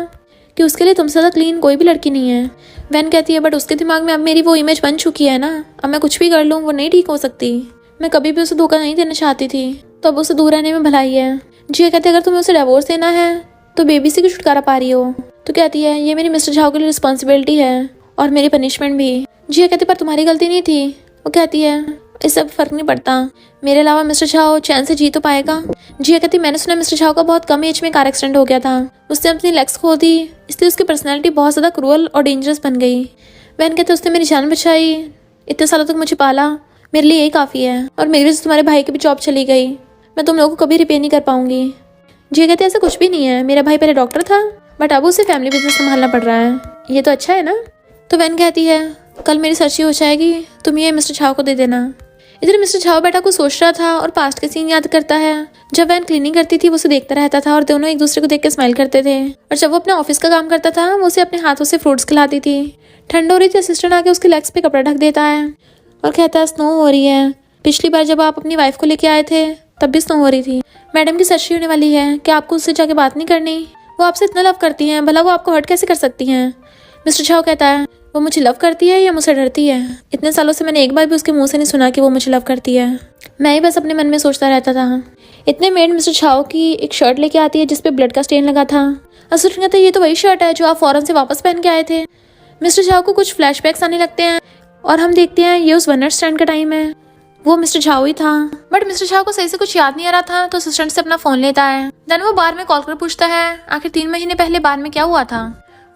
कि उसके लिए तुमसे ज्यादा क्लीन कोई भी लड़की नहीं है। वैन कहती है बट उसके दिमाग में अब मेरी वो इमेज बन चुकी है ना, अब मैं कुछ भी कर लूँ वो नहीं ठीक हो सकती। मैं कभी भी उसे धोखा नहीं देना चाहती थी, तो अब उसे दूर रहने में भलाई है। जी कहती है अगर तुम्हें उसे डिवोर्स देना है तो बेबी से क्यों छुटकारा पा रही हो? तो कहती है ये मेरी मिस्टर झा के लिए रिस्पॉन्सिबिलिटी है और मेरी पनिशमेंट भी। जी कहती पर तुम्हारी गलती नहीं थी। वो कहती है इससे फर्क नहीं पड़ता, मेरे अलावा मिस्टर झा चैन से जी तो पाएगा। जी कहती मैंने सुना मिस्टर झा का बहुत कम एज में कार एक्सीडेंट हो गया था, उसने अपनी लेग्स खो दी, इसलिए उसकी पर्सनैलिटी बहुत ज़्यादा क्रूअल और डेंजरस बन गई। वैन कहते उसने मेरी जान बचाई, इतने सालों तक मुझे पाला, मेरे लिए यही काफ़ी है। और मेरी वजह से तुम्हारे भाई की भी जॉब चली गई, मैं तुम लोगों को कभी रिपेयर नहीं कर पाऊंगी। जी कहते ऐसा कुछ भी नहीं है, मेरा भाई पहले डॉक्टर था बट अब उसे फैमिली बिजनेस संभालना पड़ रहा है, ये तो अच्छा है ना। तो वैन कहती है कल मेरी सर्जरी हो जाएगी, तुम ये मिस्टर झा को दे देना। इधर मिस्टर झा बेटा को सोच रहा था और पास्ट के सीन याद करता है। जब वैन क्लीनिंग करती थी वो उसे देखता रहता था और दोनों एक दूसरे को देख के स्माइल करते थे। और जब वो अपने ऑफिस का काम करता था वो उसे अपने हाथों से फ्रूट्स खिलाती थी। ठंड हो रही थी, असिस्टेंट आके उसके लेग्स पे कपड़ा ढक देता है और कहता है स्नो हो रही है, पिछली बार जब आप अपनी वाइफ को लेके आए थे तब भी स्नो हो रही थी। मैडम की सर्जरी होने वाली है, क्या आपको उससे जाके बात नहीं करनी? वो आपसे इतना लव करती हैं, भला वो आपको हर्ट कैसे कर सकती हैं? मिस्टर झा कहता है वो मुझे लव करती है या मुझसे डरती है? इतने सालों से मैंने एक बार भी उसके मुंह से नहीं सुना कि वो मुझे लव करती है। मैं ही बस अपने मन में सोचता रहता था। इतने मेड मिस्टर झा की एक शर्ट लेके आती है जिसपे ब्लड का स्टेन लगा था। असिस्टेंट कहता है ये तो वही शर्ट है जो आप फौरन से वापस पहन के आए थे। मिस्टर झा को कुछ फ्लैशबैक्स आने लगते हैं और हम देखते हैं ये उस वन नाइट स्टैंड का टाइम है, वो मिस्टर झा ही था। बट मिस्टर झा को सही से कुछ याद नहीं आ रहा था तो असिस्टेंट से अपना फोन लेता है। देन वो बार में कॉल कर पूछता है आखिर 3 महीने पहले बार में क्या हुआ था।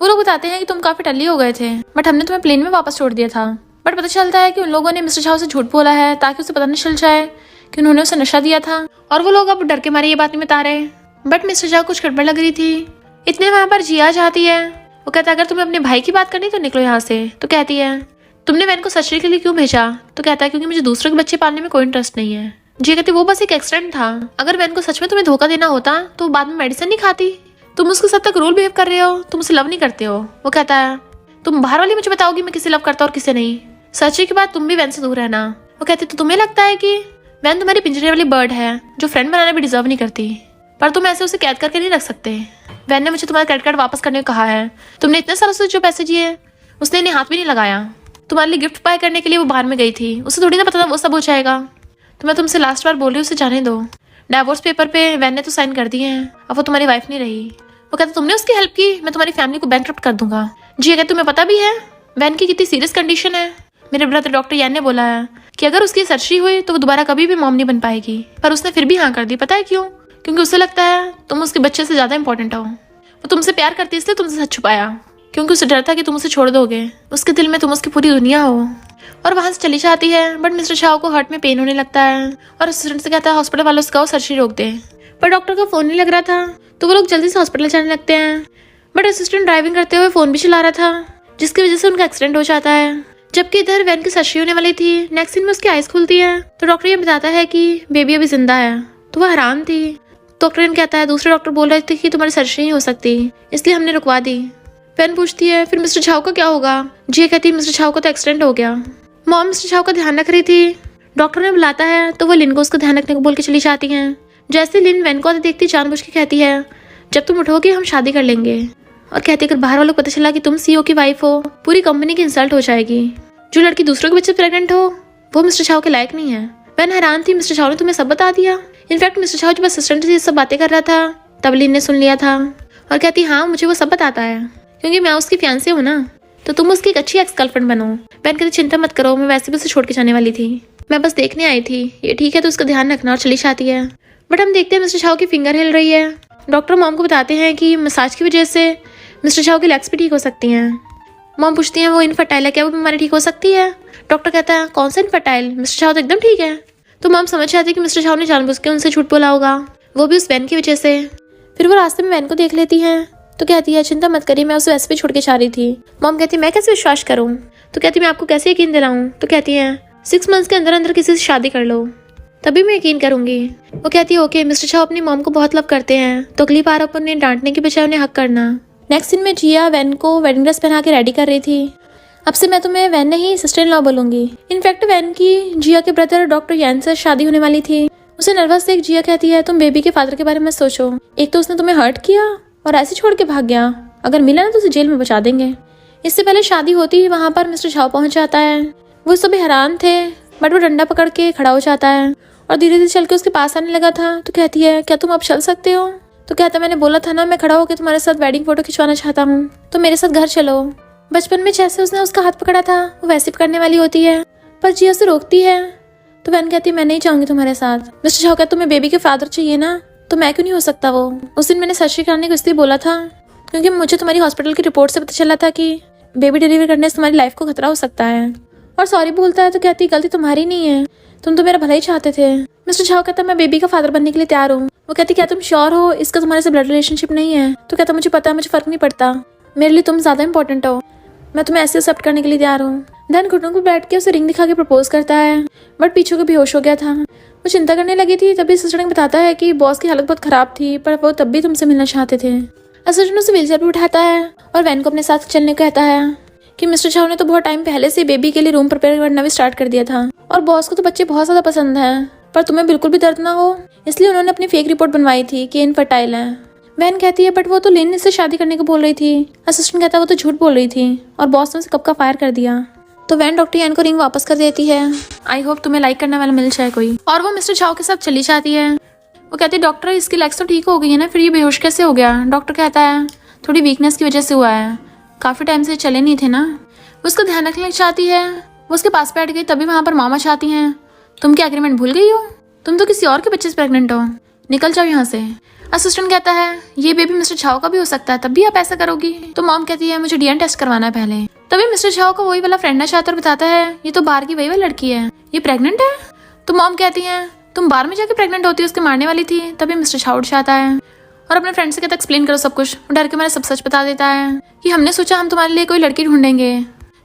वो लोग बताते हैं कि तुम काफी टल्ली हो गए थे बट हमने तुम्हें प्लेन में वापस छोड़ दिया था। बट पता चलता है कि उन लोगों ने मिस्टर झा से झूठ बोला है ताकि उसे पता नहीं चल जाए कि उन्होंने उसे नशा दिया था और वो लोग अब डर के मारे ये बात नहीं बता रहे। बट मिस्टर झा कुछ गड़बड़ लग रही थी। इतने वहां पर जिया जाती है। वो कहता है अगर तुम्हें अपने भाई की बात करनी तो निकलो यहाँ से। तो कहती है तुमने वैन को सर्जरी के लिए क्यों भेजा? तो कहता है क्योंकि मुझे दूसरों के बच्चे पालने में कोई इंटरेस्ट नहीं है। जी कहती वो बस एक एक्सीडेंट था। अगर वैन को सच में तुम्हें धोखा देना होता तो बाद में मेडिसिन नहीं खाती। तुम उसके साथ तक रूल बिहेव कर रहे हो, तुम उसे लव नहीं करते हो। वो कहता है तुम बाहर वाली मुझे बताओगी मैं किसे लव करता और किसे नहीं। सर्जरी के बाद तुम भी वैन से दूर रहना। वो कहती तो तुम्हें लगता है कि वैन तुम्हारी पिंजरे वाली बर्ड है जो फ्रेंड बनाना भी डिजर्व नहीं करती, पर तुम ऐसे उसे कैद करके नहीं रख सकते। वैन ने मुझे तुम्हारा क्रेडिट कार्ड वापस करने को कहा है। तुमने इतने सालों से जो पैसे दिए उसने इन्हें हाथ भी नहीं लगाया। तुम्हारे लिए गिफ्ट बाय करने के लिए वो बाहर में गई थी, उसे थोड़ी ना पता था वो सब हो जाएगा। तो मैं तुमसे लास्ट बार बोल रही हूँ उसे जाने दो। डाइवोर्स पेपर पे वैन ने तो साइन कर दिए हैं, अब वो तुम्हारी वाइफ नहीं रही। वो कहता तुमने उसकी हेल्प की, मैं तुम्हारी फैमिली को बैंकरप्ट कर दूंगा। जी अगर तुम्हें पता भी है वैन की कितनी सीरियस कंडीशन है। मेरे ब्रदर डॉक्टर यान ने बोला है कि अगर उसकी सर्जरी हुई तो वो दोबारा कभी भी मॉम नहीं बन पाएगी, पर उसने फिर भी हाँ कर दी। पता है क्यों? क्योंकि उसे लगता है तुम उसके बच्चे से ज्यादा इंपॉर्टेंट हो। वो तुमसे प्यार करती इसलिए तुमसे सच छुपाया, क्योंकि उसे डर था कि तुम उसे छोड़ दोगे। उसके दिल में तुम उसकी पूरी दुनिया हो। और वहां से चली जाती है, बट मिस्टर शाह को हार्ट में पेन होने लगता है और असिस्टेंट से कहता है हॉस्पिटल वालों से कहो सर्जरी रोक दे। पर डॉक्टर का फोन नहीं लग रहा था तो वो लोग जल्दी से हॉस्पिटल जाने लगते हैं, बट असिस्टेंट ड्राइविंग करते हुए फोन भी चला रहा था, जिसकी वजह से उनका एक्सीडेंट हो जाता है। जबकि इधर वैन की सर्जरी होने वाली थी। नेक्स्ट सीन में उसकी आइज खुलती है तो डॉक्टर ये बताता है कि बेबी अभी जिंदा है, तो वो हैरान थी। डॉक्टर ने कहता है दूसरे डॉक्टर बोल रहे थे कि तुम्हारी सर्जरी नहीं हो सकती, इसलिए हमने रुकवा दी। वैन पूछती है फिर मिस्टर झाओ का क्या होगा? जी कहती है मिस्टर झाओ का तो एक्सीडेंट हो गया। मॉम मिस्टर झाओ का ध्यान रख रही थी। डॉक्टर ने बुलाता है तो वो लिन को उसका ध्यान रखने को बोल के चली जाती हैं। जैसे लिन वैन को देखती जानबूझ के कहती है जब तुम उठोगे हम शादी कर लेंगे, और कहती है अगर बाहर वालों को पता चला कि तुम सीईओ की वाइफ हो पूरी कंपनी की इंसल्ट हो जाएगी। जो लड़की दूसरों के बच्चे प्रेग्नेंट हो वो मिस्टर झाओ के लायक नहीं है। वैन हैरान थी मिस्टर झाओ ने तुम्हें सब बता दिया। इनफैक्ट मिस्टर झाओ जब असिस्टेंट से सब बातें कर रहा था तब लिन ने सुन लिया था और कहती हाँ मुझे वो सब बताता है क्योंकि मैं उसकी फियांसे हूँ ना, तो तुम उसकी एक अच्छी एक्स गर्लफ्रेंड बनो। वैन कहती चिंता मत करो, मैं वैसे भी उसे छोड़ के जाने वाली थी, मैं बस देखने आई थी। ये ठीक है तो उसका ध्यान रखना, और चली जाती है। बट हम देखते हैं मिस्टर झाओ की फिंगर हिल रही है। डॉक्टर मॉम को बताते हैं कि मसाज की वजह से मिस्टर झाओ की लेग्स भी ठीक हो सकती हैं। मॉम पूछती हैं वो इनफर्टाइल है, क्या वो बीमारी ठीक हो सकती है? डॉक्टर कहता है कौन सा इनफर्टाइल, मिस्टर झाओ तो एकदम ठीक है। तो मॉम समझ जाती है कि मिस्टर झाओ ने जानबूझ के उनसे झूठ बोला होगा, वो भी उस वैन की वजह से। फिर वो रास्ते में वैन को देख लेती हैं तो कहती है चिंता मत करिए, मैं उसे वैसे भी छोड़ के जा रही थी। मॉम कहती है मैं कैसे विश्वास करूँ? तो कहती मैं आपको कैसे यकीन दिलाऊं? तो कहती है 6 मंथ्स के अंदर अंदर किसी से शादी कर लो तभी मैं यकीन करूंगी। वो कहती है ओके। मिस्टर झाओ अपनी मॉम को बहुत लव करते हैं तो अगली बार अपन उन्हें डांटने की बजाय उन्हें हक करना। नेक्स्ट सीन में जिया वैन को वेडिंग ड्रेस पहना के रेडी कर रही थी। अब से मैं तुम्हें वैन नहीं सिस्टर इन लॉ बोलूंगी। इनफैक्ट वैन की जिया के ब्रदर डॉक्टर यान से शादी होने वाली थी। उसे नर्वस देख जिया कहती है तुम बेबी के फादर के बारे में सोचो, एक तो उसने तुम्हें हर्ट किया और ऐसे छोड़ के भाग गया, अगर मिला ना तो उसे जेल में बचा देंगे। इससे पहले शादी होती ही वहां पर मिस्टर झाओ पहुंच जाता है। वो सभी हैरान थे बट वो डंडा पकड़ के खड़ा हो जाता है और धीरे धीरे चल के उसके पास आने लगा था। तो कहती है क्या तुम अब चल सकते हो? तो कहता मैंने बोला था ना मैं खड़ा होकर तुम्हारे साथ वेडिंग फोटो खिंचवाना चाहता हूँ, तो मेरे साथ घर चलो। बचपन में जैसे उसने उसका हाथ पकड़ा था वो वैसे पकड़ने वाली होती है, पर जिया उसे रोकती है। तो वैन कहती है मैं नहीं चाहूंगी तुम्हारे साथ। मिस्टर झाओ कहता तुम्हें बेबी के फादर चाहिए ना, तो मैं क्यों नहीं हो सकता वो? उस दिन मैंने सर्जरी कराने को इसलिए बोला था क्योंकि मुझे तुम्हारी हॉस्पिटल की रिपोर्ट से पता चला था कि बेबी डिलीवरी करने से तुम्हारी लाइफ को खतरा हो सकता है। और सॉरी बोलता है तो कहती गलती तुम्हारी नहीं है, तुम तो मेरा भला ही चाहते थे। मिस्टर झाओ कहता मैं बेबी का फादर बनने के लिए तैयार हूँ। वो कहती क्या तुम श्योर हो इसका तुम्हारे से ब्लड रिलेशनशिप नहीं है? तो कहता मुझे पता है, मुझे फर्क नहीं पड़ता, मेरे लिए तुम ज्यादा इंपॉर्टेंट हो, मैं तुम्हें ऐसे एक्सेप्ट करने के लिए तैयार हूँ। धन घुटनों को बैठ के उसे रिंग दिखा के प्रपोज करता है बट पीछे को बेहोश हो गया था। वो चिंता करने लगी थी तभी असिस्टेंट बताता है कि बॉस की हालत बहुत खराब थी पर वो तब भी तुमसे मिलना चाहते थे। असिस्टेंट उसे व्हीलचेयर पे उठाता है और वैन को अपने साथ चलने को कहता है कि मिस्टर झाओ ने तो बहुत टाइम पहले से बेबी के लिए रूम प्रिपेयर करना भी स्टार्ट कर दिया था और बॉस को तो बच्चे बहुत ज्यादा पसंद हैं, पर तुम्हें बिल्कुल भी दर्द ना हो इसलिए उन्होंने अपनी फेक रिपोर्ट बनवाई थी कि इनफर्टाइल है। वैन कहती है बट वो तो लिन से शादी करने को बोल रही थी। असिस्टेंट कहता है वो तो झूठ बोल रही थी और बॉस ने उसे कब का फायर कर दिया। तो वैन डॉक्टर यान को रिंग वापस कर देती है। आई होप तुम्हें लाइक करने वाला मिल जाए कोई। और वो मिस्टर झाओ के साथ चली जाती है। वो कहती है डॉक्टर इसकी लेग्स तो ठीक हो गई है ना, फिर ये बेहोश कैसे हो गया? डॉक्टर कहता है थोड़ी वीकनेस की वजह से हुआ है, काफी टाइम से चले नहीं थे ना। वो उसका ध्यान रखने चाहती है, वो उसके पास बैठ गई तभी वहां पर मामा चाहती हैं तुम क्या एग्रीमेंट भूल गई हो? तुम तो किसी और के बच्चे से प्रेग्नेंट हो, निकल जाओ यहाँ से। असिस्टेंट कहता है ये बेबी मिस्टर झाओ का भी हो सकता है, तब भी आप ऐसा करोगी? तो मॉम कहती है मुझे डीएनए टेस्ट करवाना है पहले। तभी मिस्टर झाओ का वही वाला फ्रेंड है चाहता और बताता है ये तो बाहर की वही वाली लड़की है, ये प्रेग्नेंट है। तो मॉम कहती है तुम बाहर में जाके प्रेग्नेंट होती है, उसके मारने वाली थी। तभी मिस्टर झाओ उठ जाता है और अपने फ्रेंड से कहता एक्सप्लेन करो सब कुछ। डर के मैंने सब सच बता देता है कि हमने सोचा हम तुम्हारे लिए कोई लड़की ढूंढेंगे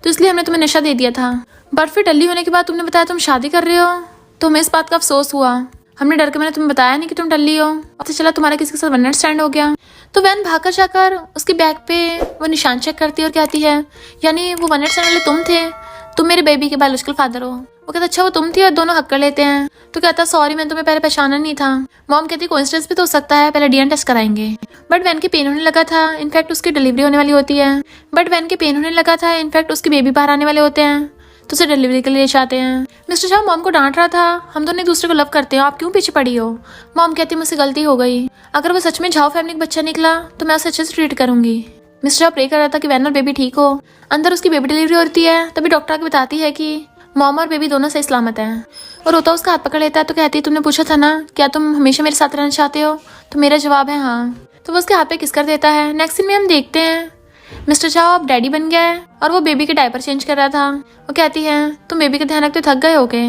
तो इसलिए हमने तुम्हें नशा दे दिया था। बट फिर डल्ली होने के बाद तुमने बताया तुम शादी कर रहे हो, तो हमें इस बात का अफसोस हुआ। हमने डर के मैंने तुम्हें बताया नहीं कि तुम डल्ली हो। अब तो चला तुम्हारा किसी के साथ वन नाइट स्टैंड हो गया। तो वैन भागकर जाकर उसके बैग पे वो निशान चेक करती है और कहती है यानी वो वन नाइट स्टैंड वाले तुम थे, तुम मेरे बेबी के बायोलॉजिकल फादर हो। वो कहता अच्छा वो तुम थी, और दोनों हक कर लेते हैं। तो कहता सॉरी मैंने तुम्हें पहले पहचाना नहीं था। मॉम कहती कोइंसिडेंस भी तो हो सकता है, पहले डीएनए टेस्ट कराएंगे। बट वैन के पेन होने लगा था, इनफैक्ट उसकी डिलीवरी होने वाली होती है। बट वैन के पेन होने लगा था, इनफैक्ट उसके बेबी बाहर आने वाले होते हैं, तो उसे डिलीवरी के लिए चाहते हैं। मिस्टर शाह मॉम को डांट रहा था, हम दोनों एक दूसरे को लव करते हैं, आप क्यों पीछे पड़ी हो। मॉम कहती मुझसे गलती हो गई, अगर वो सच में झाओ फैमिली का बच्चा निकला तो मैं उसे अच्छे से ट्रीट करूंगी। मिस्टर शाह प्रे कर रहा था कि वैन और बेबी ठीक हो। अंदर उसकी बेबी डिलीवरी होती है, तभी डॉक्टर आके बताती है कि मॉम और बेबी दोनों सही सलामत हैं। और रोता उसका हाथ पकड़ लेता है, तो कहती तुमने पूछा था ना क्या तुम हमेशा मेरे साथ रहना चाहते हो, तो मेरा जवाब है हाँ। तो वो उसके हाथ पे किस कर देता है। नेक्स्ट सीन में हम देखते हैं मिस्टर शाह अब डैडी बन गया है और वो बेबी के डायपर चेंज कर रहा था। वो कहती है तुम बेबी का ध्यान रखते थक गए होगे।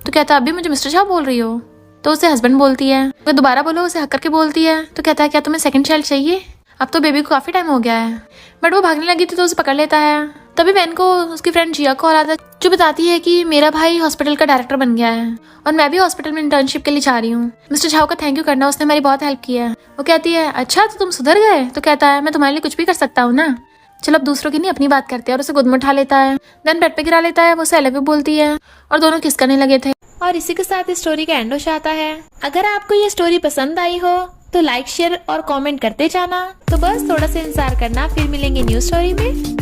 तो कहता अभी मुझे मिस्टर शाह बोल रही हो। तो उसे हस्बैंड बोलती है, वो दोबारा बोलो उसे हक करके बोलती है। तो कहता है क्या तुम्हें सेकंड चाइल्ड चाहिए, अब तो बेबी को काफी टाइम हो गया है। बट वो भागने लगी थी तो उसे पकड़ लेता है। तभी वैन को उसकी फ्रेंड जिया कॉल आता है, जो बताती है कि मेरा भाई हॉस्पिटल का डायरेक्टर बन गया है और मैं भी हॉस्पिटल में इंटर्नशिप के लिए जा रही हूँ। मिस्टर झाओ का थैंक यू करना, उसने हमारी बहुत हेल्प की है। वो कहती है अच्छा तो तुम सुधर गए। तो कहता है मैं तुम्हारे लिए कुछ भी कर सकता हूँ ना, चलो अब दूसरों की नहीं अपनी बात करते हैं। और उसे गोद में उठा लेता है, देन बेड पे गिरा लेता है, वो उसे आई लव यू बोलती है और दोनों किस करने लगे थे। और इसी के साथ इस स्टोरी का एंड हो जाता है। अगर आपको ये स्टोरी पसंद आई हो तो लाइक शेयर और कमेंट करते जाना। तो बस थोड़ा सा इंतजार करना, फिर मिलेंगे न्यू स्टोरी में।